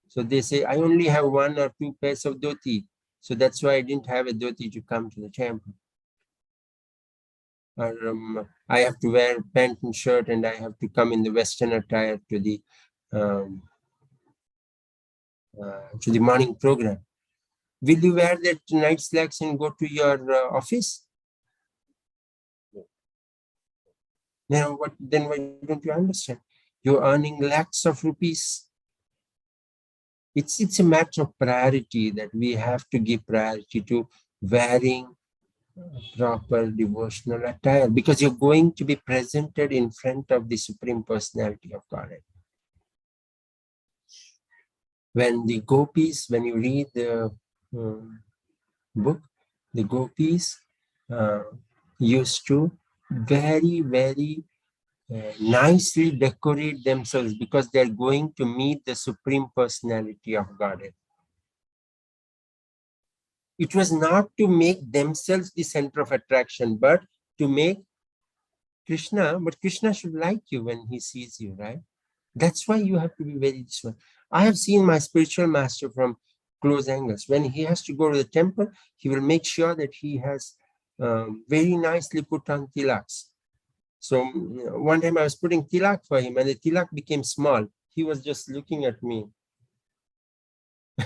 So they say, I only have 1 or 2 pairs of dhoti, so that's why I didn't have a dhoti to come to the temple. Or I have to wear pant and shirt, and I have to come in the Western attire to the morning program. Will you wear that night slacks and go to your office? Now, then why don't you understand? You're earning lakhs of rupees. It's a matter of priority, that we have to give priority to wearing proper devotional attire, because you're going to be presented in front of the Supreme Personality of Godhead. When the gopis, when you read the book, the gopis used to very, very nicely decorate themselves, because they're going to meet the Supreme Personality of Godhead. It was not to make themselves the center of attraction, but to make Krishna, but Krishna should like you when he sees you, right? That's why you have to be very disciplined. I have seen my spiritual master from close angles. When he has to go to the temple, he will make sure that he has very nicely put on tilaks. So one time I was putting tilak for him and the tilak became small. He was just looking at me.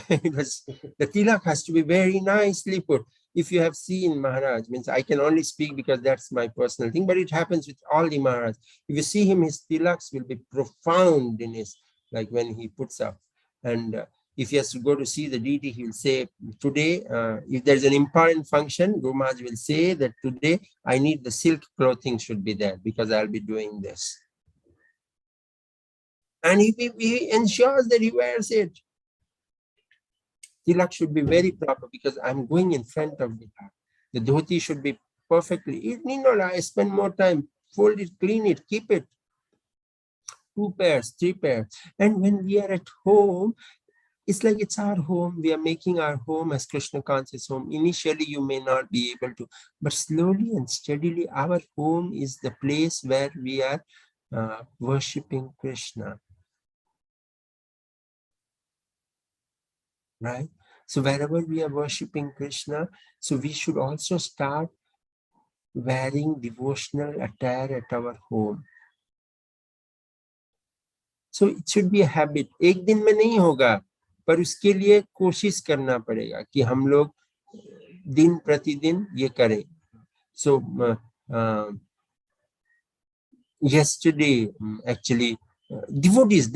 It was, the tilak has to be very nicely put. If you have seen Maharaj, means I can only speak because that's my personal thing, but it happens with all the Maharaj. If you see him, his tilaks will be profound in his, like when he puts up. And if he has to go to see the deity, he will say, today, if there's an important function, Guru Maharaj will say that today I need the silk clothing should be there because I'll be doing this. And he ensures that he wears it. Tilak should be very proper because I'm going in front of the heart. The dhoti should be perfectly. It need not, I spend more time, fold it, clean it, keep it. 2 pairs, 3 pairs. And when we are at home, it's like it's our home. We are making our home as Krishna conscious home. Initially, you may not be able to, but slowly and steadily, our home is the place where we are worshipping Krishna. Right? So wherever we are worshipping Krishna, so we should also start wearing devotional attire at our home. So it should be a habit. एक दिन में नहीं होगा, पर उसके लिए कोशिश करना पड़ेगा कि हम लोग दिन प्रतिदिन ये करें. So yesterday actually devotees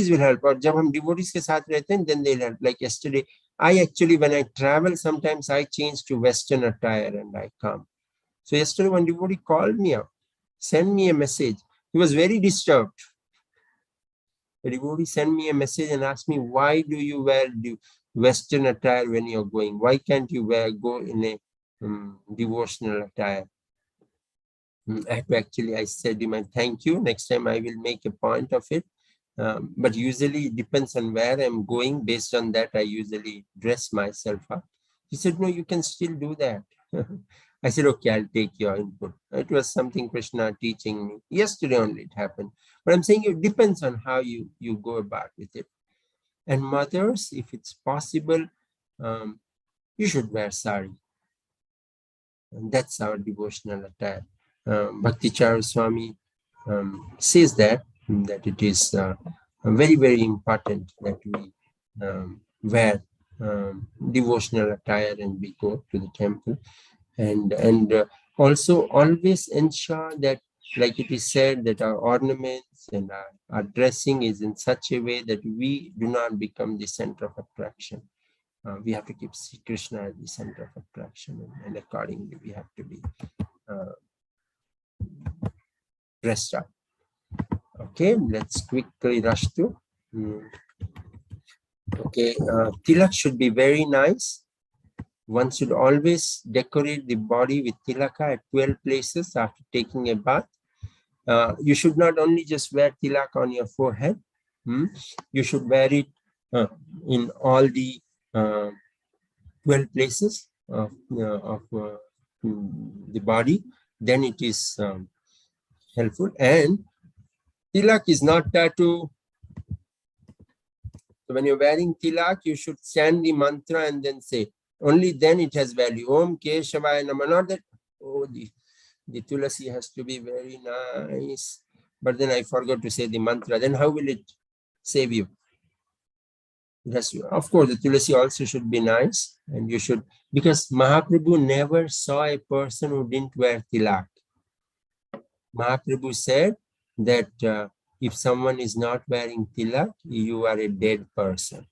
will help. और जब हम devotees के साथ रहते हैं, then they'll help. Like yesterday, I actually, when I travel, sometimes I change to Western attire and I come. So yesterday, one devotee called me up, sent me a message. He was very disturbed. The devotee sent me a message and asked me, why do you wear Western attire when you're going? Why can't you go in a devotional attire? I said to him, thank you. Next time I will make a point of it. But usually it depends on where I'm going. Based on that, I usually dress myself up. He said, no, you can still do that. I said, okay, I'll take your input. It was something Krishna teaching me. Yesterday only it happened. But I'm saying it depends on how you go about with it. And mothers, if it's possible, you should wear sari. And that's our devotional attire. Bhakti Chara Swami says that it is very, very important that we wear devotional attire and we go to the temple. And also always ensure that, like it is said, that our ornaments and our dressing is in such a way that we do not become the center of attraction. We have to keep Krishna as the center of attraction, and accordingly we have to be dressed up. Okay, let's quickly rush to. Okay, tilak should be very nice. One should always decorate the body with tilaka at 12 places after taking a bath. You should not only just wear tilak on your forehead. You should wear it in all the 12 places of the body. Then it is helpful. And tilak is not tattoo. So when you're wearing tilak, you should chant the mantra and then say. Only then it has value. Om Keshavaya Namah. Not that, oh, the tulasi has to be very nice. But then I forgot to say the mantra. Then how will it save you? Of course, the tulasi also should be nice. And you should, because Mahaprabhu never saw a person who didn't wear tilak. Mahaprabhu said that if someone is not wearing tilak, you are a dead person.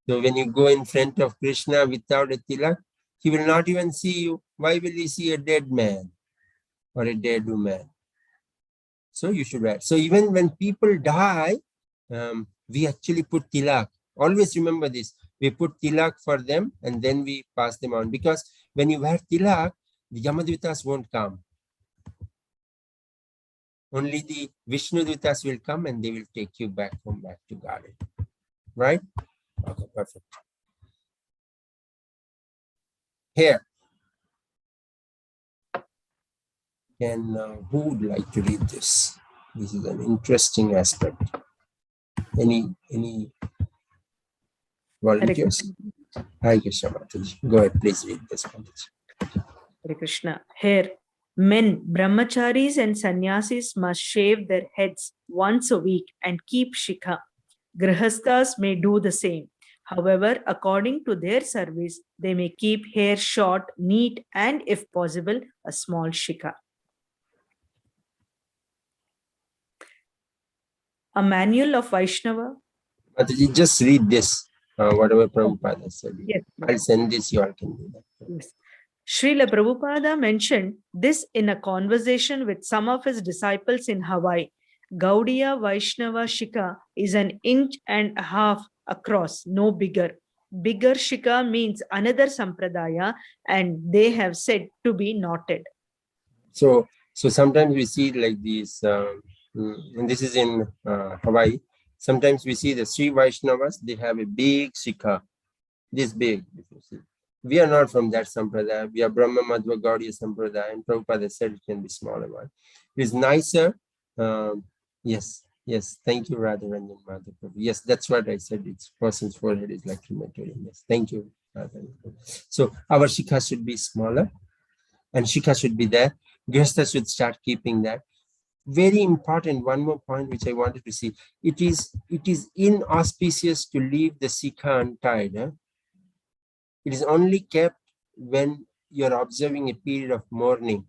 So when you go in front of Krishna without a tilak, he will not even see you. Why will he see a dead man or a dead woman? So you should wear. So even when people die, we actually put tilak. Always remember this. We put tilak for them and then we pass them on. Because when you wear tilak, the Yamadvitas won't come. Only the Vishnudvitas will come and they will take you back home, back to garden. Right? Okay, perfect. Here. Who would like to read this? This is an interesting aspect. Any volunteers? Hare Krishna Mataji. Go ahead, please read this one. Hare Krishna. Here, men, brahmacharis and sannyasis must shave their heads once a week and keep shikha. Grihasthas may do the same. However, according to their service, they may keep hair short, neat, and if possible, a small shikha. A manual of Vaishnava. Mataji, just read this, whatever Prabhupada said. Yes. I'll send this, you all can do that. Yes. Srila Prabhupada mentioned this in a conversation with some of his disciples in Hawaii. Gaudiya Vaishnava Shikha is an inch and a half across, no bigger. Bigger Shikha means another sampradaya, and they have said to be knotted. So sometimes we see like these, and this is in Hawaii. Sometimes we see the Sri Vaishnavas, they have a big shikha, this big. We are not from that sampradaya. We are Brahma Madhva Gaudiya sampradaya, and Prabhupada said it can be smaller one. It is nicer. Yes. Thank you, Radharanjan Madhav Prabhu. Yes, that's what I said. It's person's forehead is like crematorium. Yes, thank you, Radharanjan. So our shikha should be smaller, and shikha should be there. Grihastha should start keeping that. Very important, one more point which I wanted to see. It is inauspicious to leave the shikha untied. It is only kept when you're observing a period of mourning.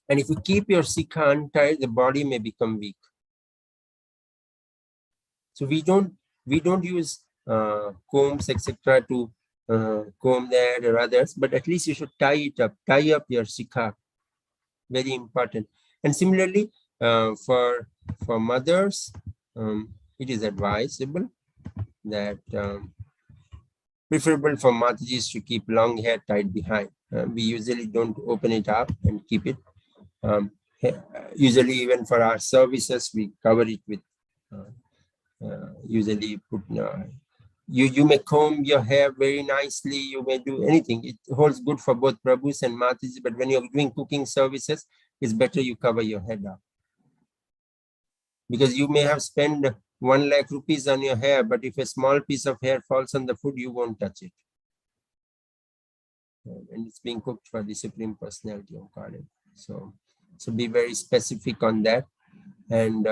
And if you keep your shikha untied, the body may become weak. So we don't use combs, etc. to comb that or others, but at least you should tie up your shikha. Very important. And similarly, for mothers, it is advisable that preferable for Matajis to keep long hair tied behind. We usually don't open it up and keep it. Usually, even for our services, we cover it with. Usually, put. You may comb your hair very nicely. You may do anything. It holds good for both Prabhus and Matajis. But when you're doing cooking services, it's better you cover your head up, because you may have spent 1 lakh rupees on your hair, but if a small piece of hair falls on the food, you won't touch it. And it's being cooked for the Supreme Personality of Godhead. So be very specific on that. And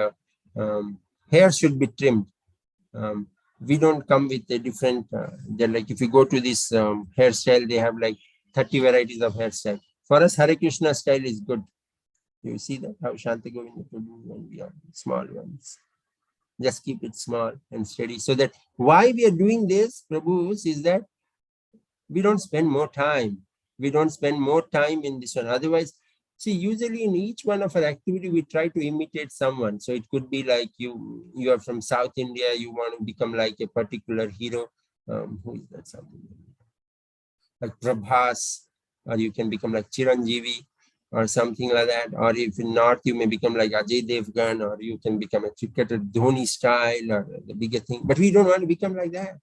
hair should be trimmed. We don't come with a different, they're like, if you go to this hairstyle, they have like 30 varieties of hairstyle. For us, Hare Krishna style is good. You see that, how Shanta Govinda do when we are small ones. Just keep it small and steady. So that why we are doing this, Prabhus, is that we don't spend more time. We don't spend more time in this one. Otherwise, see, usually in each one of our activity, we try to imitate someone. So it could be like you are from South India, you want to become like a particular hero. Who is that? Something like Prabhas, or you can become like Chiranjeevi or something like that. Or if in North, you may become like Ajay Devgan, or you can become a cricketer, Dhoni style, or the bigger thing. But we don't want to become like that.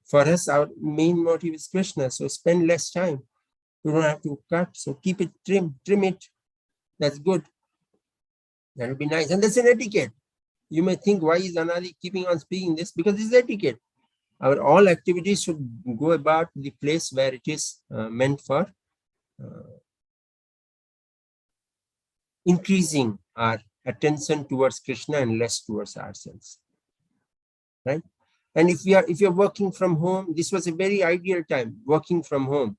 For us, our main motive is Krishna. So spend less time. You don't have to cut. So keep it trim it. That's good. That will be nice. And that's an etiquette. You may think, why is Anadi keeping on speaking this? Because it's etiquette. Our all activities should go about the place where it is meant for increasing our attention towards Krishna and less towards ourselves. Right? And if you're working from home, this was a very ideal time, working from home.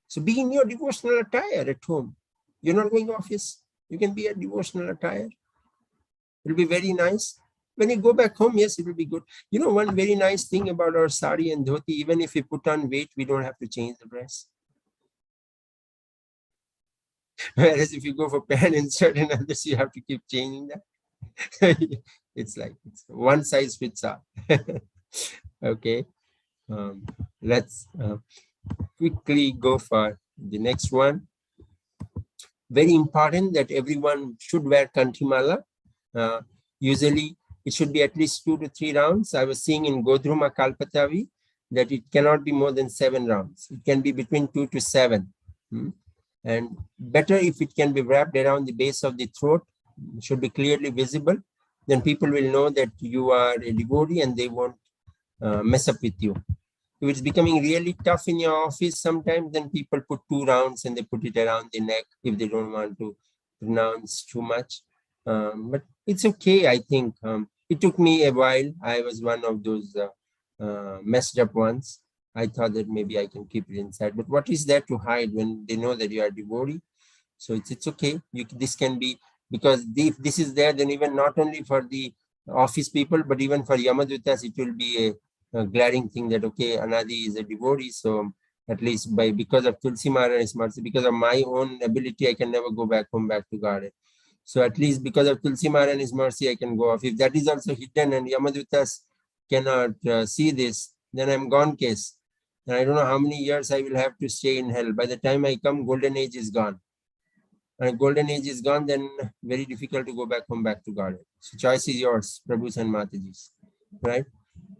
So be in your devotional attire at home. You're not going office. You can be a devotional attire. It'll be very nice. When you go back home, yes, it will be good. You know, one very nice thing about our sari and dhoti, even if we put on weight, we don't have to change the dress. Whereas if you go for pant and shirt and others, you have to keep changing that. It's like one size fits all. Okay. Let's quickly go for the next one. Very important that everyone should wear Kanthimala. Usually, it should be at least 2 to 3 rounds. I was seeing in Godruma Kalpatavi that it cannot be more than 7 rounds. It can be between 2 to 7. And better if it can be wrapped around the base of the throat, should be clearly visible, then people will know that you are a devotee and they won't mess up with you. If it's becoming really tough in your office sometimes, then people put 2 rounds and they put it around the neck if they don't want to pronounce too much. But it's okay, I think. It took me a while. I was one of those messed up ones. I thought that maybe I can keep it inside. But what is there to hide when they know that you are a devotee? So it's okay. This can be, because if this is there, then even not only for the office people, but even for Yamadutas, it will be a glaring thing that, okay, Anadi is a devotee. So at least because of Tulsi Mahara's mercy, because of my own ability, I can never go back home, back to garden. So at least because of Tulsi Mahara's mercy, I can go off. If that is also hidden and Yamadutas cannot see this, then I'm gone case. And I don't know how many years I will have to stay in hell. By the time I come, golden age is gone. And golden age is gone, then very difficult to go back home, back to garden. So choice is yours, Prabhus and Matajis, right?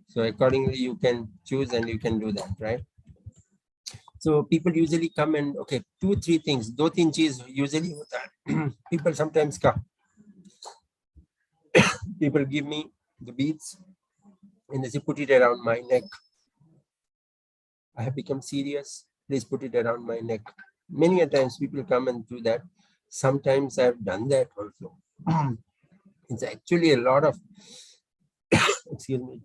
So accordingly, you can choose and you can do that, right? So people usually come and, okay, 2-3 things. 2-3 cheese usually people sometimes come. People give me the beads and they say, put it around my neck. I have become serious. Please put it around my neck. Many a times people come and do that. Sometimes I have done that also. It's actually a lot of, excuse me.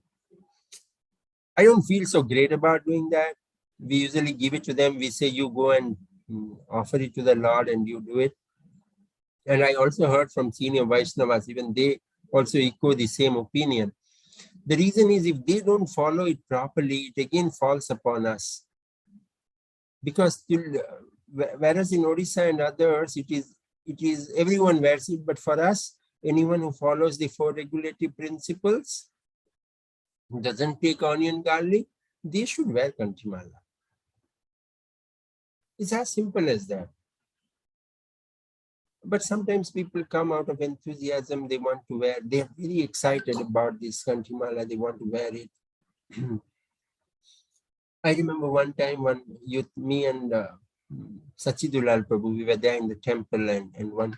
I don't feel so great about doing that. We usually give it to them. We say, you go and offer it to the Lord and you do it. And I also heard from senior Vaishnavas, even they also echo the same opinion. The reason is if they don't follow it properly, it again falls upon us. Because whereas in Odisha and others, it is everyone wears it, but for us, anyone who follows the 4 regulative principles, doesn't take onion garlic, they should wear Kantimala. It's as simple as that. But sometimes people come out of enthusiasm, they want to wear, they're very excited about this Kantimala, they want to wear it. I remember one time when me and Sachidulal Prabhu, we were there in the temple, and one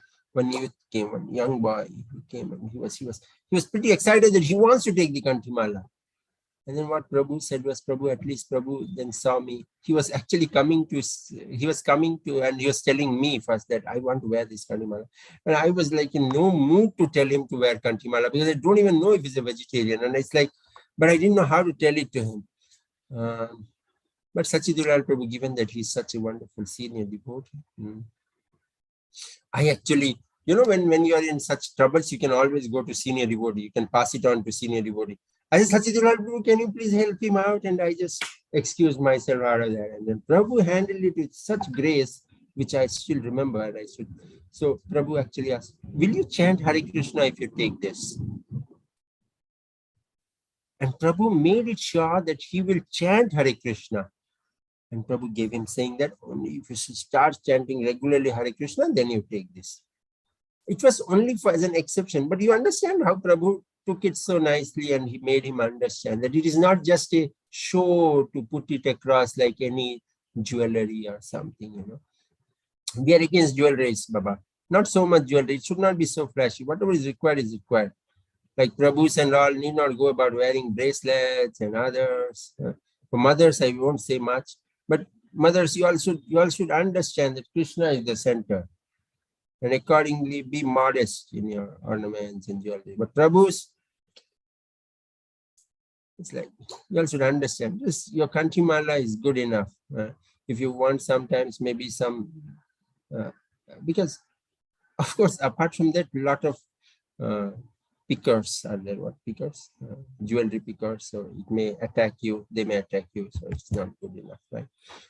youth came, one young boy, he came and he was pretty excited that he wants to take the Kantimala. And then what Prabhu said was, Prabhu, at least Prabhu then saw me. He was actually coming to, and he was telling me first that I want to wear this Kantimala. And I was like in no mood to tell him to wear Kantimala because I don't even know if he's a vegetarian. And it's like, but I didn't know how to tell it to him. But Sachidulal Prabhu, given that he's such a wonderful senior devotee, I actually, when you are in such troubles, you can always go to senior devotee. You can pass it on to senior devotee. I said, Sachidulal Prabhu, can you please help him out? And I just excused myself out of that. And then Prabhu handled it with such grace, which I still remember. So Prabhu actually asked, will you chant Hare Krishna if you take this? And Prabhu made it sure that he will chant Hare Krishna. And Prabhu gave him saying that only if you start chanting regularly Hare Krishna, then you take this. It was only as an exception, but you understand how Prabhu took it so nicely and he made him understand that it is not just a show to put it across like any jewelry or something, We are against jewelry, Baba. Not so much jewelry. It should not be so flashy. Whatever is required is required. Like Prabhus and all need not go about wearing bracelets and others. For mothers, I won't say much. But mothers, you all should understand that Krishna is the center. And accordingly, be modest in your ornaments and jewelry. But Prabhus, it's like, you all should understand this. Your Kantimala is good enough. If you want sometimes maybe some, because of course, apart from that, a lot of pickers are there. What pickers? Jewelry pickers. So it may attack you. They may attack you. So it's not good enough, right?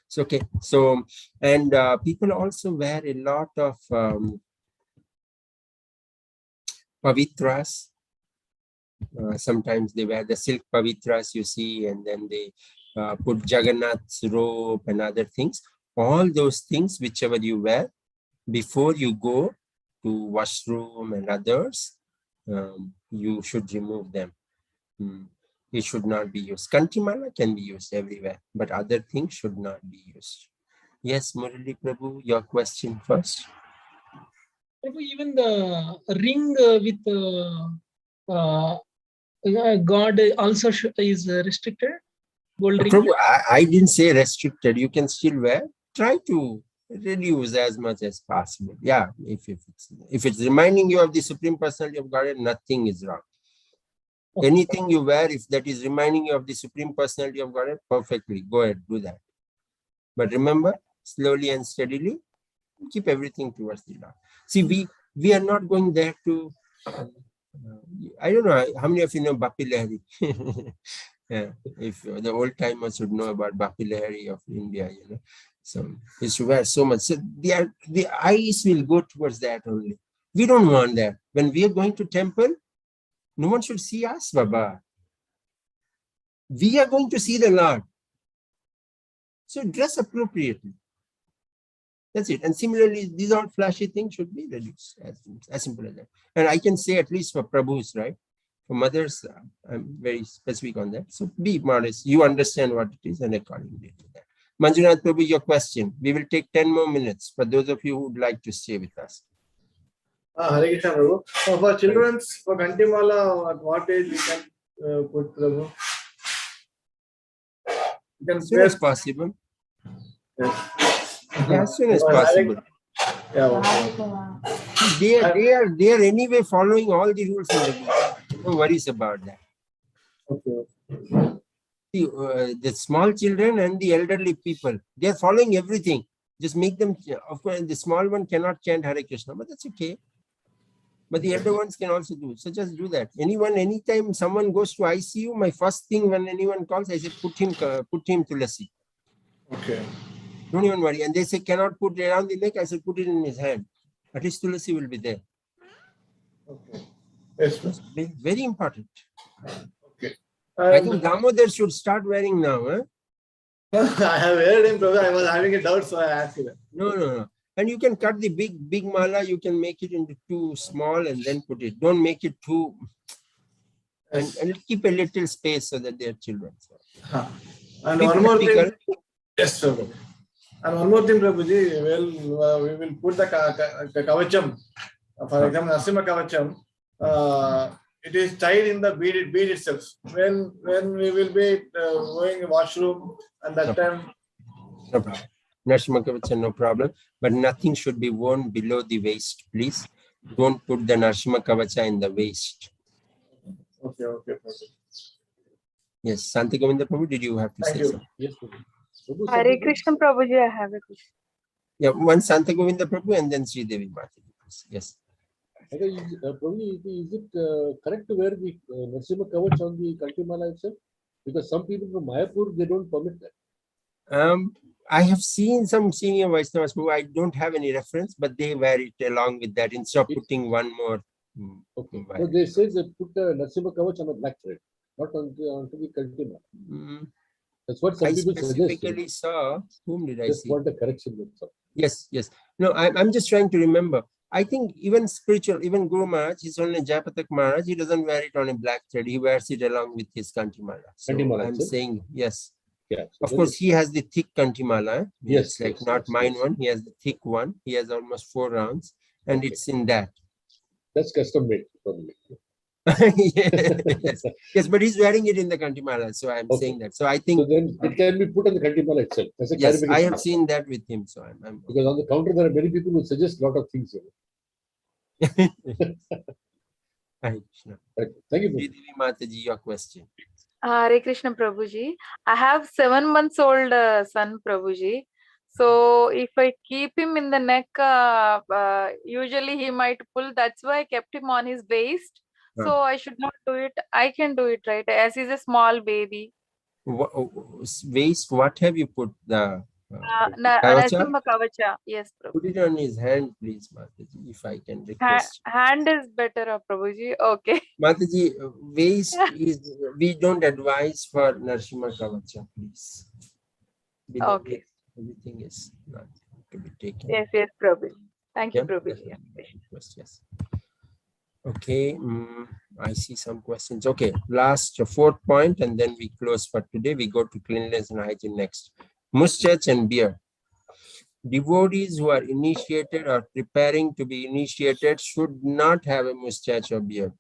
So okay. So and people also wear a lot of pavitras. Sometimes they wear the silk pavitras, you see, and then they put Jagannath's robe and other things. All those things, whichever you wear, before you go to washroom and others, you should remove them. It should not be used. Kantimala can be used everywhere, but other things should not be used. Yes, Murali Prabhu, your question first. Prabhu, even the ring with God also is restricted. Gold ring. Prabhu, I didn't say restricted. You can still wear. Try to reduce as much as possible. Yeah, if it's reminding you of the Supreme Personality of Godhead, nothing is wrong. Okay. Anything you wear, if that is reminding you of the Supreme Personality of Godhead, perfectly. Go ahead, do that. But remember, slowly and steadily, keep everything towards the Lord. See, we are not going there to. I don't know how many of you know Bapi Lahiri. Yeah, if the old timers would know about Bapi Lahiri of India, so it's to wear so much. So the eyes will go towards that only. We don't want that. When we are going to temple, no one should see us, Baba. We are going to see the Lord. So dress appropriately. That's it. And similarly, these all flashy things should be reduced, as simple as that. And I can say, at least for Prabhus, right? For mothers, I'm very specific on that. So be modest. You understand what it is, and accordingly to that. Manjunath Prabhu, your question. We will take 10 more minutes for those of you who would like to stay with us. Hare Krishna, Prabhu. For children, for Gantimala, at what age we can put, Prabhu? You can As soon as possible. Yes. As soon as possible. Yeah, okay. They are anyway following all the rules in the book. No worries about that. Okay. See, the small children and the elderly people, they are following everything. Just make them, of course, the small one cannot chant Hare Krishna, but that's okay. But the elder ones can also do. So just do that. Anytime someone goes to ICU, my first thing when anyone calls, I say, put him tulasi. Okay. Don't even worry. And they say, cannot put it around the neck. I said, put it in his hand. At least tulasi will be there. Okay. Yes, very, very important. Okay. I think Damodar should start wearing now. Huh? I have heard him, brother. I was having a doubt, so I asked him. No. And you can cut the big mala. You can make it into too small and then put it. Don't make it too. And keep a little space so that they are children. And be one more practical. thing. Yes, sir. And one more thing, Prabhuji. Well, we will put the kavacham. For example, Narsima kavacham. It is tied in the bead itself. When we will be going to washroom, and that time. No problem. Narsima kavacha, no problem. But nothing should be worn below the waist, please. Don't put the Narsima kavacha in the waist. Okay. Yes, Santa Govinda Prabhu, did you have to say something? Yes, Prabhu. Hare Krishna Prabhuji, I have a question. Yeah, one Santa Govinda Prabhu and then Sri Devi Mataji. Yes. Prabhu, is it correct to wear the Narsima Kavach on the Kantimala itself? Because some people from Mayapur, they don't permit that. I have seen some senior Vaishnavas who I don't have any reference, but they wear it along with that instead of putting one more. Okay. So they say they put the Narsima Kavach on the black thread, not onto the Kantimala. That's what some people suggest. I specifically saw, whom did I see? Just want a correction. Yes. No, I'm just trying to remember. I think even spiritual, even Guru Maharaj, he's on a Japatak Maharaj, he doesn't wear it on a black thread. He wears it along with his Kantimala. So I'm saying, yes. Yeah. So of course, he has the thick Kantimala. Yes. It's not mine one. He has the thick one. He has almost 4 rounds and it's in that. That's custom made, probably. yes, but he's wearing it in the Kantimala. So I'm saying that. So I think. So then it can be put on the Kantimala itself. Yes, I have seen that with him. So I'm because on the counter, there are many people who suggest a lot of things. Thank you. Devi Mataji, your question. Hare Krishna Prabhuji. I have 7 months old son Prabhuji. So if I keep him in the neck, usually he might pull. That's why I kept him on his waist. So I should not do it. I can do it, right? As he's a small baby. Waist, what have you put the Narsima Kavacha. Yes, Prabhuji. Put it on his hand, please, Mataji, if I can request. Hand is better, Prabhuji. Okay. Mataji, waist is, we don't advise for Narsima Kavacha, please. Okay. Everything is not to be taken. Yes, Prabhuji. Thank you, Prabhuji. Yes. Okay, I see some questions. Okay, last 4th point, and then we close for today. We go to cleanliness and hygiene next. Mustache and beard. Devotees who are initiated or preparing to be initiated should not have a mustache or beard.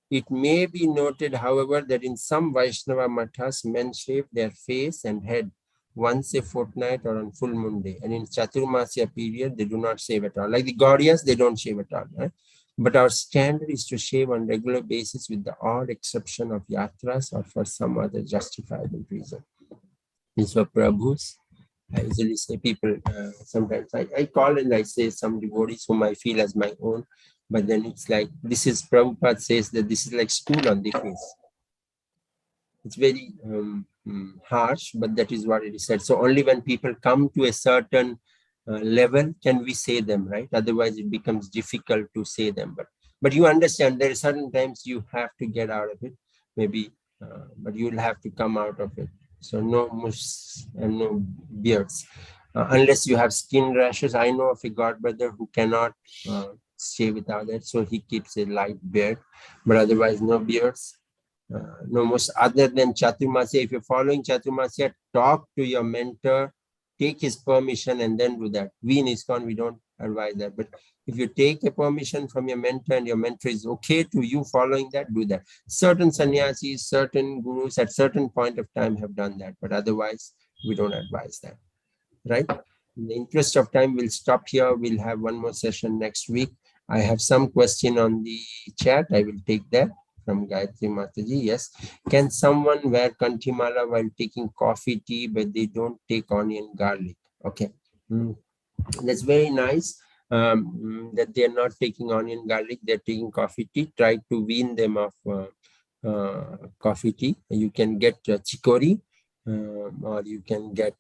It may be noted, however, that in some Vaishnava mathas, men shave their face and head once a fortnight or on full moon day. And in Chaturmasya period, they do not shave at all. Like the Gaudiyas, they don't shave at all. Right? But our standard is to shave on regular basis with the odd exception of yatras or for some other justifiable reason. These were Prabhus. I usually say people, sometimes I call and I say some devotees whom I feel as my own, but then it's like, this is, Prabhupada says that this is like stool on the face. It's very harsh, but that is what it is said. So only when people come to a certain level can we say them, right? Otherwise it becomes difficult to say them. But you understand there are certain times you have to get out of it, maybe, but you'll have to come out of it. So no mush and no beards. Unless you have skin rashes. I know of a god brother who cannot shave without that, so he keeps a light beard, but otherwise no beards. No mush other than Chaturmasya. If you're following Chaturmasya, talk to your mentor, take his permission and then do that. We in ISKCON, we don't advise that. But if you take a permission from your mentor and your mentor is okay to you following that, do that. Certain sannyasis, certain gurus at certain point of time have done that, but otherwise we don't advise that, right? In the interest of time, we'll stop here. We'll have one more session next week. I have some question on the chat. I will take that from Gayatri Mataji. Yes. Can someone wear Kanthimala while taking coffee, tea, but they don't take onion, garlic? Okay. That's very nice that they're not taking onion, garlic. They're taking coffee, tea. Try to wean them off coffee, tea. You can get chicory. Or you can get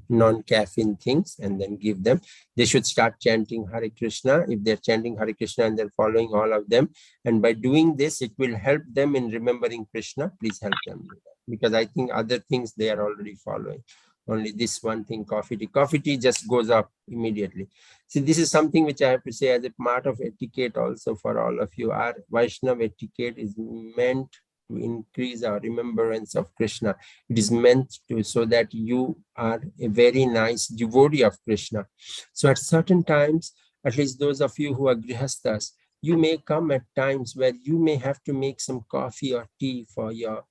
non-caffeine things and then give them. They should start chanting Hare Krishna. If they're chanting Hare Krishna and they're following all of them, and by doing this, it will help them in remembering Krishna. Please help them do that, because I think other things they are already following. Only this one thing, coffee tea. Coffee tea just goes up immediately. See, this is something which I have to say as a part of etiquette also for all of you. Our Vaishnava etiquette is meant to increase our remembrance of Krishna. It is meant to, so that you are a very nice devotee of Krishna. So at certain times, at least those of you who are grihasthas, you may come at times where you may have to make some coffee or tea for your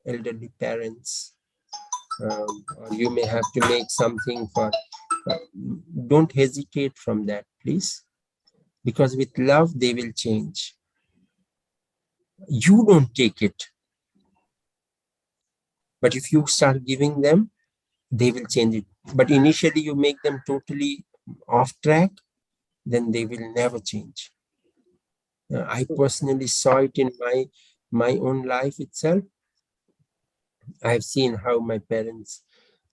elderly parents. Or you may have to make something for, don't hesitate from that, please. Because with love, they will change. You don't take it. But if you start giving them, they will change it. But initially you make them totally off track, then they will never change. I personally saw it in my own life itself. I've seen how my parents,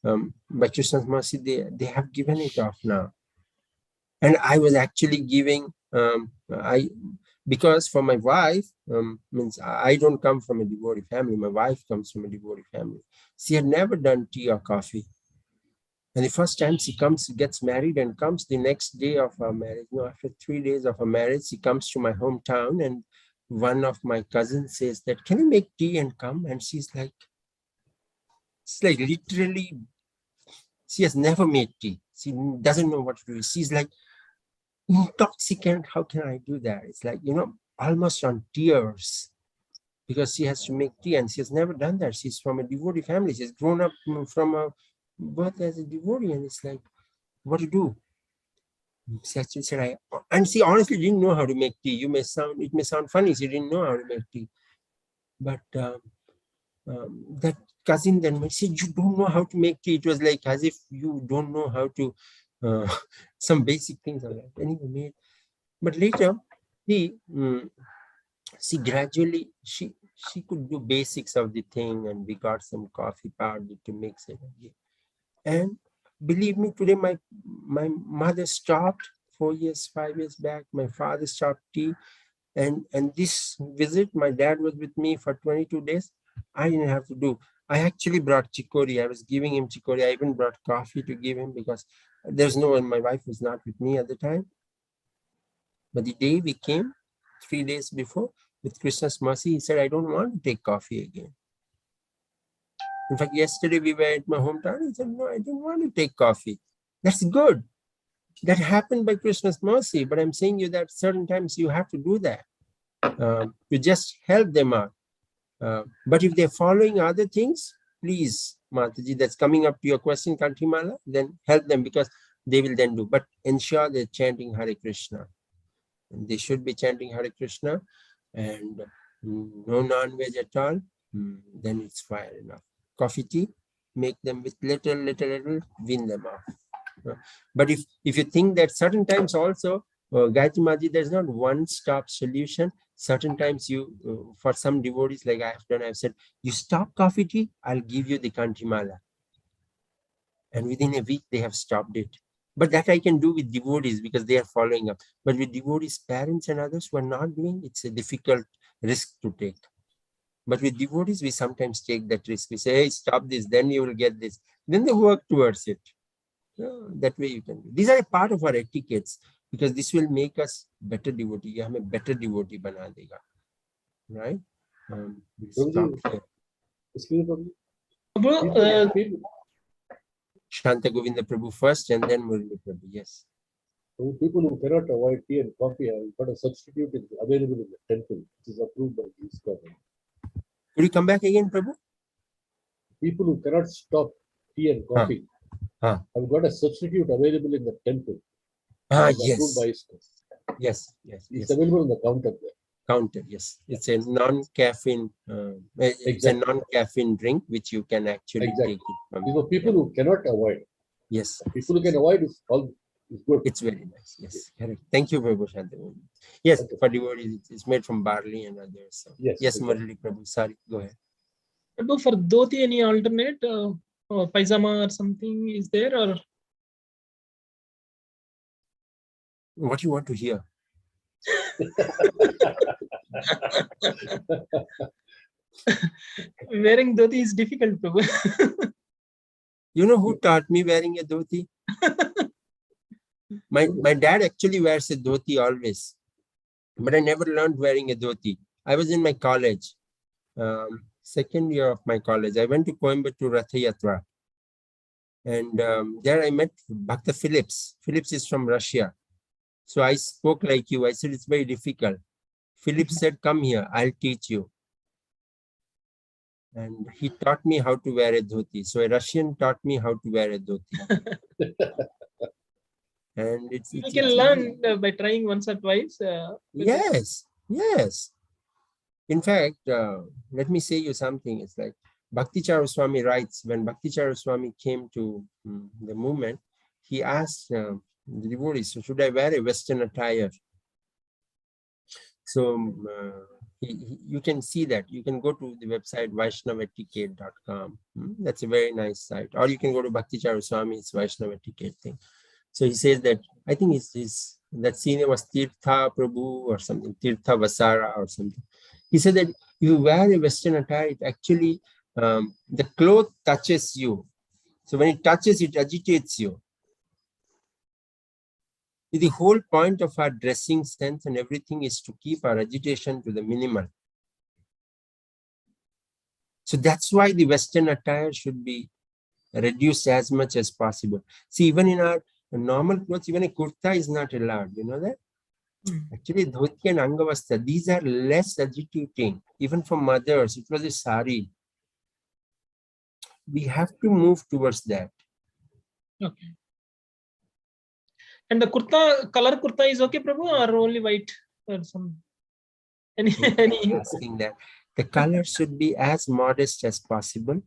by Krishna's mercy, they have given it off now. And I was actually giving, because for my wife, means I don't come from a devotee family. My wife comes from a devotee family. She had never done tea or coffee. And the first time she comes, she gets married and comes the next day of her marriage. After 3 days of her marriage, she comes to my hometown and one of my cousins says that, can you make tea and come? And she's like literally, she has never made tea. She doesn't know what to do. She's like, intoxicant, how can I do that? It's like, almost on tears, because she has to make tea and she has never done that. She's from a devotee family. She's grown up from a birth as a devotee, and it's like, what to do? She actually said, and she honestly didn't know how to make tea. It may sound funny, she didn't know how to make tea. But that cousin then said, you don't know how to make tea. It was like as if you don't know how to, some basic things are like. Anyway, but later, she gradually, she could do basics of the thing, and we got some coffee powder to mix it. And believe me, today my mother stopped 4 years, 5 years back. My father stopped tea. And this visit, my dad was with me for 22 days. I didn't have to do. I actually brought chicory. I was giving him chicory. I even brought coffee to give him because there's no one. My wife was not with me at the time. But the day we came, 3 days before, with Krishna's mercy, he said, I don't want to take coffee again. In fact, yesterday we were at my hometown. He said, no, I don't want to take coffee. That's good. That happened by Krishna's mercy, but I'm saying you that certain times you have to do that. You just help them out. But if they're following other things, please, Mataji, that's coming up to your question, Kantimala, then help them because they will then do. But ensure they're chanting Hare Krishna. And they should be chanting Hare Krishna and no non-veg at all. Then it's fire enough. Coffee, tea, make them with little, win them off. But if you think that certain times also, Gayatri Maji, there's not one-stop solution. Certain times you, for some devotees like I have done, I've said, you stop coffee, tea, I'll give you the Kantimala. And within a week, they have stopped it. But that I can do with devotees because they are following up. But with devotees, parents and others who are not doing, it's a difficult risk to take. But with devotees, we sometimes take that risk. We say, hey, stop this, then you will get this. Then they work towards it. That way you can do. These are a part of our etiquettes because this will make us better devotee. You have a better devotee bana dega. Right? Shanta Govinda Prabhu first and then Murli Prabhu. Yes. People who cannot avoid tea and coffee have got a substitute available in the temple, which is approved by the ISKCON. Could you come back again, Prabhu? People who cannot stop tea and coffee have got a substitute available in the temple. Yes. By ISKCON. Yes. It's available on the counter there. Counter, yes. It's a non-caffeine. It's a non-caffeine drink which you can actually take it from. These are people who cannot avoid. Yes. People who can avoid is all. It's good. It's very nice. Yes, correct. Thank you, Prabhu. Yes, okay. For devotees, it's made from barley and others. So. Yes, Murali Prabhu. Sorry, go ahead. Prabhu, for dhoti, any alternate paisama or something is there, or what you want to hear? Wearing dhoti is difficult, Prabhu. You know who taught me wearing a dhoti? My dad actually wears a dhoti always, but I never learned wearing a dhoti. I was in my college, second year of my college. I went to Coimbatore Ratha Yatra, and there I met Bhakta Phillips. Phillips is from Russia. So I spoke like you. I said, it's very difficult. Phillips said, come here, I'll teach you. And he taught me how to wear a dhoti. So a Russian taught me how to wear a dhoti. And you can learn by trying once or twice. Yes. In fact, let me say you something. It's like Bhakti Charuswami writes, when Bhakti Charuswami came to the movement, he asked the devotees, so should I wear a Western attire? So you can see that. You can go to the website vaishnavaetiquette.com. That's a very nice site. Or you can go to Bhakti Charuswami's Vaishnava Etiquette thing. So he says that, I think that senior was Tirtha Prabhu or something, Tirtha Vasara or something. He said that if you wear a Western attire, it actually, the cloth touches you. So when it touches, it agitates you. The whole point of our dressing sense and everything is to keep our agitation to the minimal. So that's why the Western attire should be reduced as much as possible. See, even in our normal clothes, even a kurta is not allowed. You know that? Actually, dhoti and angavasta, these are less agitating. Even for mothers, it was a sari. We have to move towards that. Okay. And the kurta, color kurta is okay, Prabhu, or only white or some? Any asking that. The color should be as modest as possible.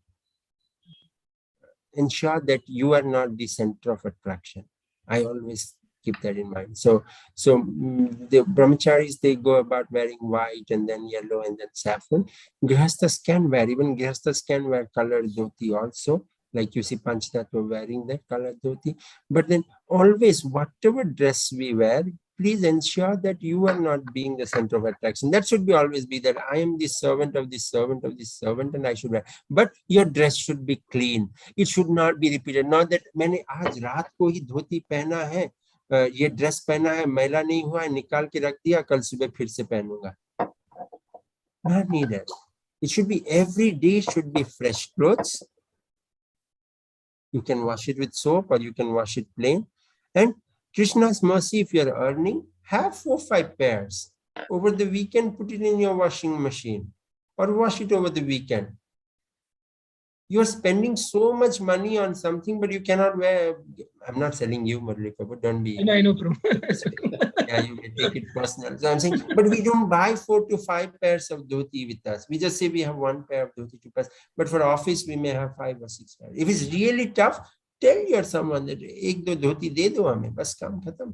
Ensure that you are not the center of attraction. I always keep that in mind. So the brahmacharis, they go about wearing white and then yellow and then saffron. Grihasthas can wear, even grihasthas can wear colored dhoti also. Like you see Panchatattva wearing that colored dhoti. But then always, whatever dress we wear, please ensure that you are not being the center of attraction. That should be always be that I am the servant of this servant of this servant and I should wear. But your dress should be clean. It should not be repeated. Not that मैंने आज रात को ही धोती पहना है, ये dress पहना है, मैला नहीं हुआ है, निकाल के रख दिया, कल सुबह फिर से पहनूंगा. Not needed. It should be every day should be fresh clothes. You can wash it with soap or you can wash it plain. And Krishna's mercy, if you're earning, have 4 or 5 pairs. Over the weekend, put it in your washing machine or wash it over the weekend. You're spending so much money on something, but you cannot wear. I'm not selling you, Murli Prabhu, don't be. I know, Prabhu. Yeah, you may take it personal. So I'm saying, but we don't buy 4 to 5 pairs of dhoti with us. We just say we have 1 pair of dhoti, 2 pairs. But for office, we may have 5 or 6 pairs. If it's really tough, tell your someone that ek do dhoti de do hame, bas kaam khatam.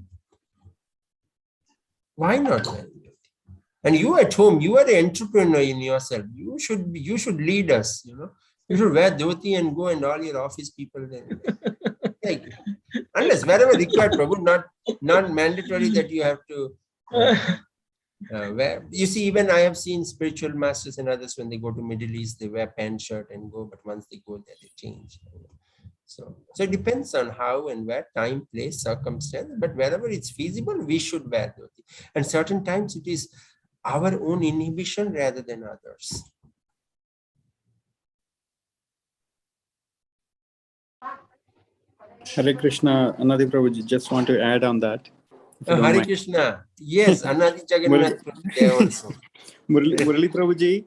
Why not wear dhoti? And you at home, you are an entrepreneur in yourself. You should lead us. You should wear dhoti and go, and all your office people then. Like, unless wherever required, Prabhu, not mandatory that you have to wear. You see, even I have seen spiritual masters and others, when they go to Middle East, they wear pant, shirt and go, but once they go there, they change. So it depends on how and where, time, place, circumstance, but wherever it's feasible, we should wear dhoti. And certain times it is our own inhibition rather than others. Hare Krishna, Anadi Prabhuji, just want to add on that. Hare Krishna. Yes, Anadi Jagannath there also. Murali Prabhuji,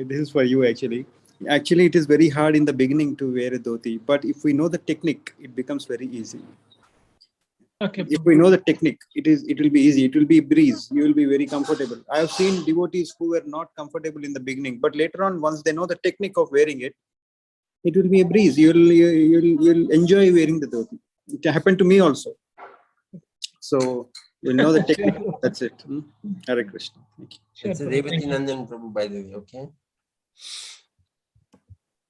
this is for you actually. Actually, it is very hard in the beginning to wear a dhoti, but if we know the technique, it becomes very easy. Okay. If we know the technique, it will be easy. It will be a breeze. You will be very comfortable. I have seen devotees who were not comfortable in the beginning, but later on, once they know the technique of wearing it, it will be a breeze. You'll enjoy wearing the dhoti. It happened to me also. So you'll know the technique. That's it. Hare Krishna. Thank you. It's a Revati Nandan Prabhu, by the way. Okay.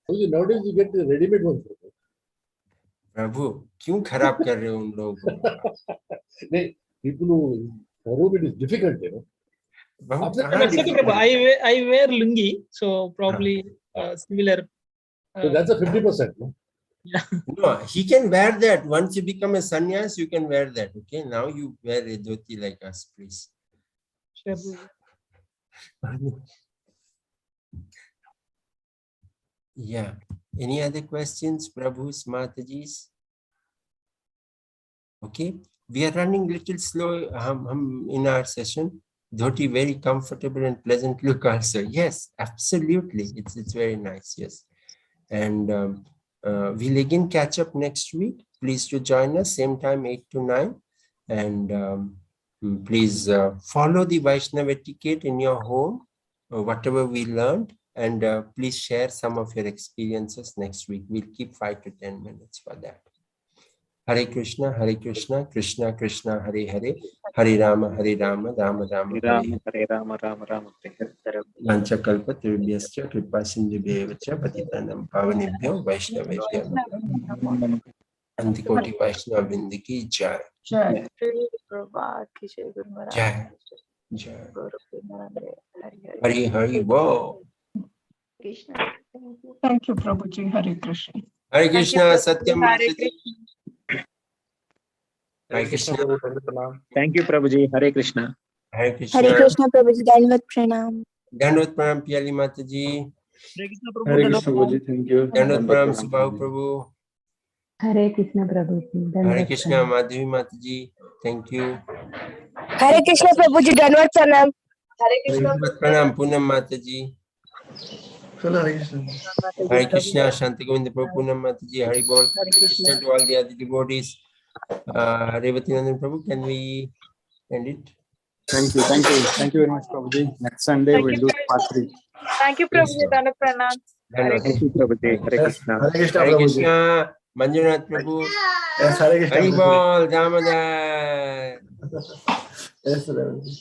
Nowadays you get the ready-made ones. Prabhu, क्यों खराब कर रहे हो उन लोगों को? People who home it is difficult, Prabhu, I wear lungi, so probably similar. So that's a 50%, no? Yeah. No, he can wear that. Once you become a sannyas, you can wear that. Okay, now you wear a dhoti like us, please. Sure. Yeah. Any other questions, Prabhus, Matajis? Okay. We are running little slow in our session. Dhoti very comfortable and pleasant look also. Yes, absolutely. It's very nice. Yes. And we'll again catch up next week. Please to join us, same time, 8 to 9. And please follow the Vaishnava etiquette in your home, whatever we learned. And please share some of your experiences next week. We'll keep 5 to 10 minutes for that. Hare Krishna, Krishna Krishna, Hare Hare, Hare Rama, Rama Rama, Hare Rama, Rama. Vancha kalpa tirubhyascha kripa sindhubhyevacha patitanam pavanebhyo Vaishnavebhyo Antikoti Vaishnava Vindiki Jai. Jai. Jai. Jai. Hari Hari Bo. Thank you, Prabhuji. Hare Krishna. Hare Krishna, Satyam. Hare Krishna. Thank you, Prabhuji. Hare Krishna. Hare Krishna. Hare Krishna, Prabhuji. Dandavat Pranam. Dandavat Pranam, Piyali Mataji. Hare Krishna, Prabhuji. Thank you. Dandavat Pranam, Subhav Prabhu. Hare Krishna, Prabhuji. Hare Krishna, Madhavi Mataji. Thank you. Hare Krishna, Prabhuji. Dandavat Pranam. Hare Krishna. Pranam, Poonam Mataji. Hare Krishna, Shanti Govinda Prabhu, Poonam Mataji. Hare Bol. Hare Krishna to all the other devotees. Revati Nandan Prabhu, can we end it? Thank you. Thank you very much, Prabhuji. Next Sunday we'll do part 3. Thank you, Prabhuji. Dandavat Pranam. Thank you, Prabhuji. Hare Krishna. Hare Krishna, Hare Prabhuji. Krishna, Manjunath Prabhu. Yes, Hare Krishna. Hari Bol, Damodar. Yes, Prabhuji.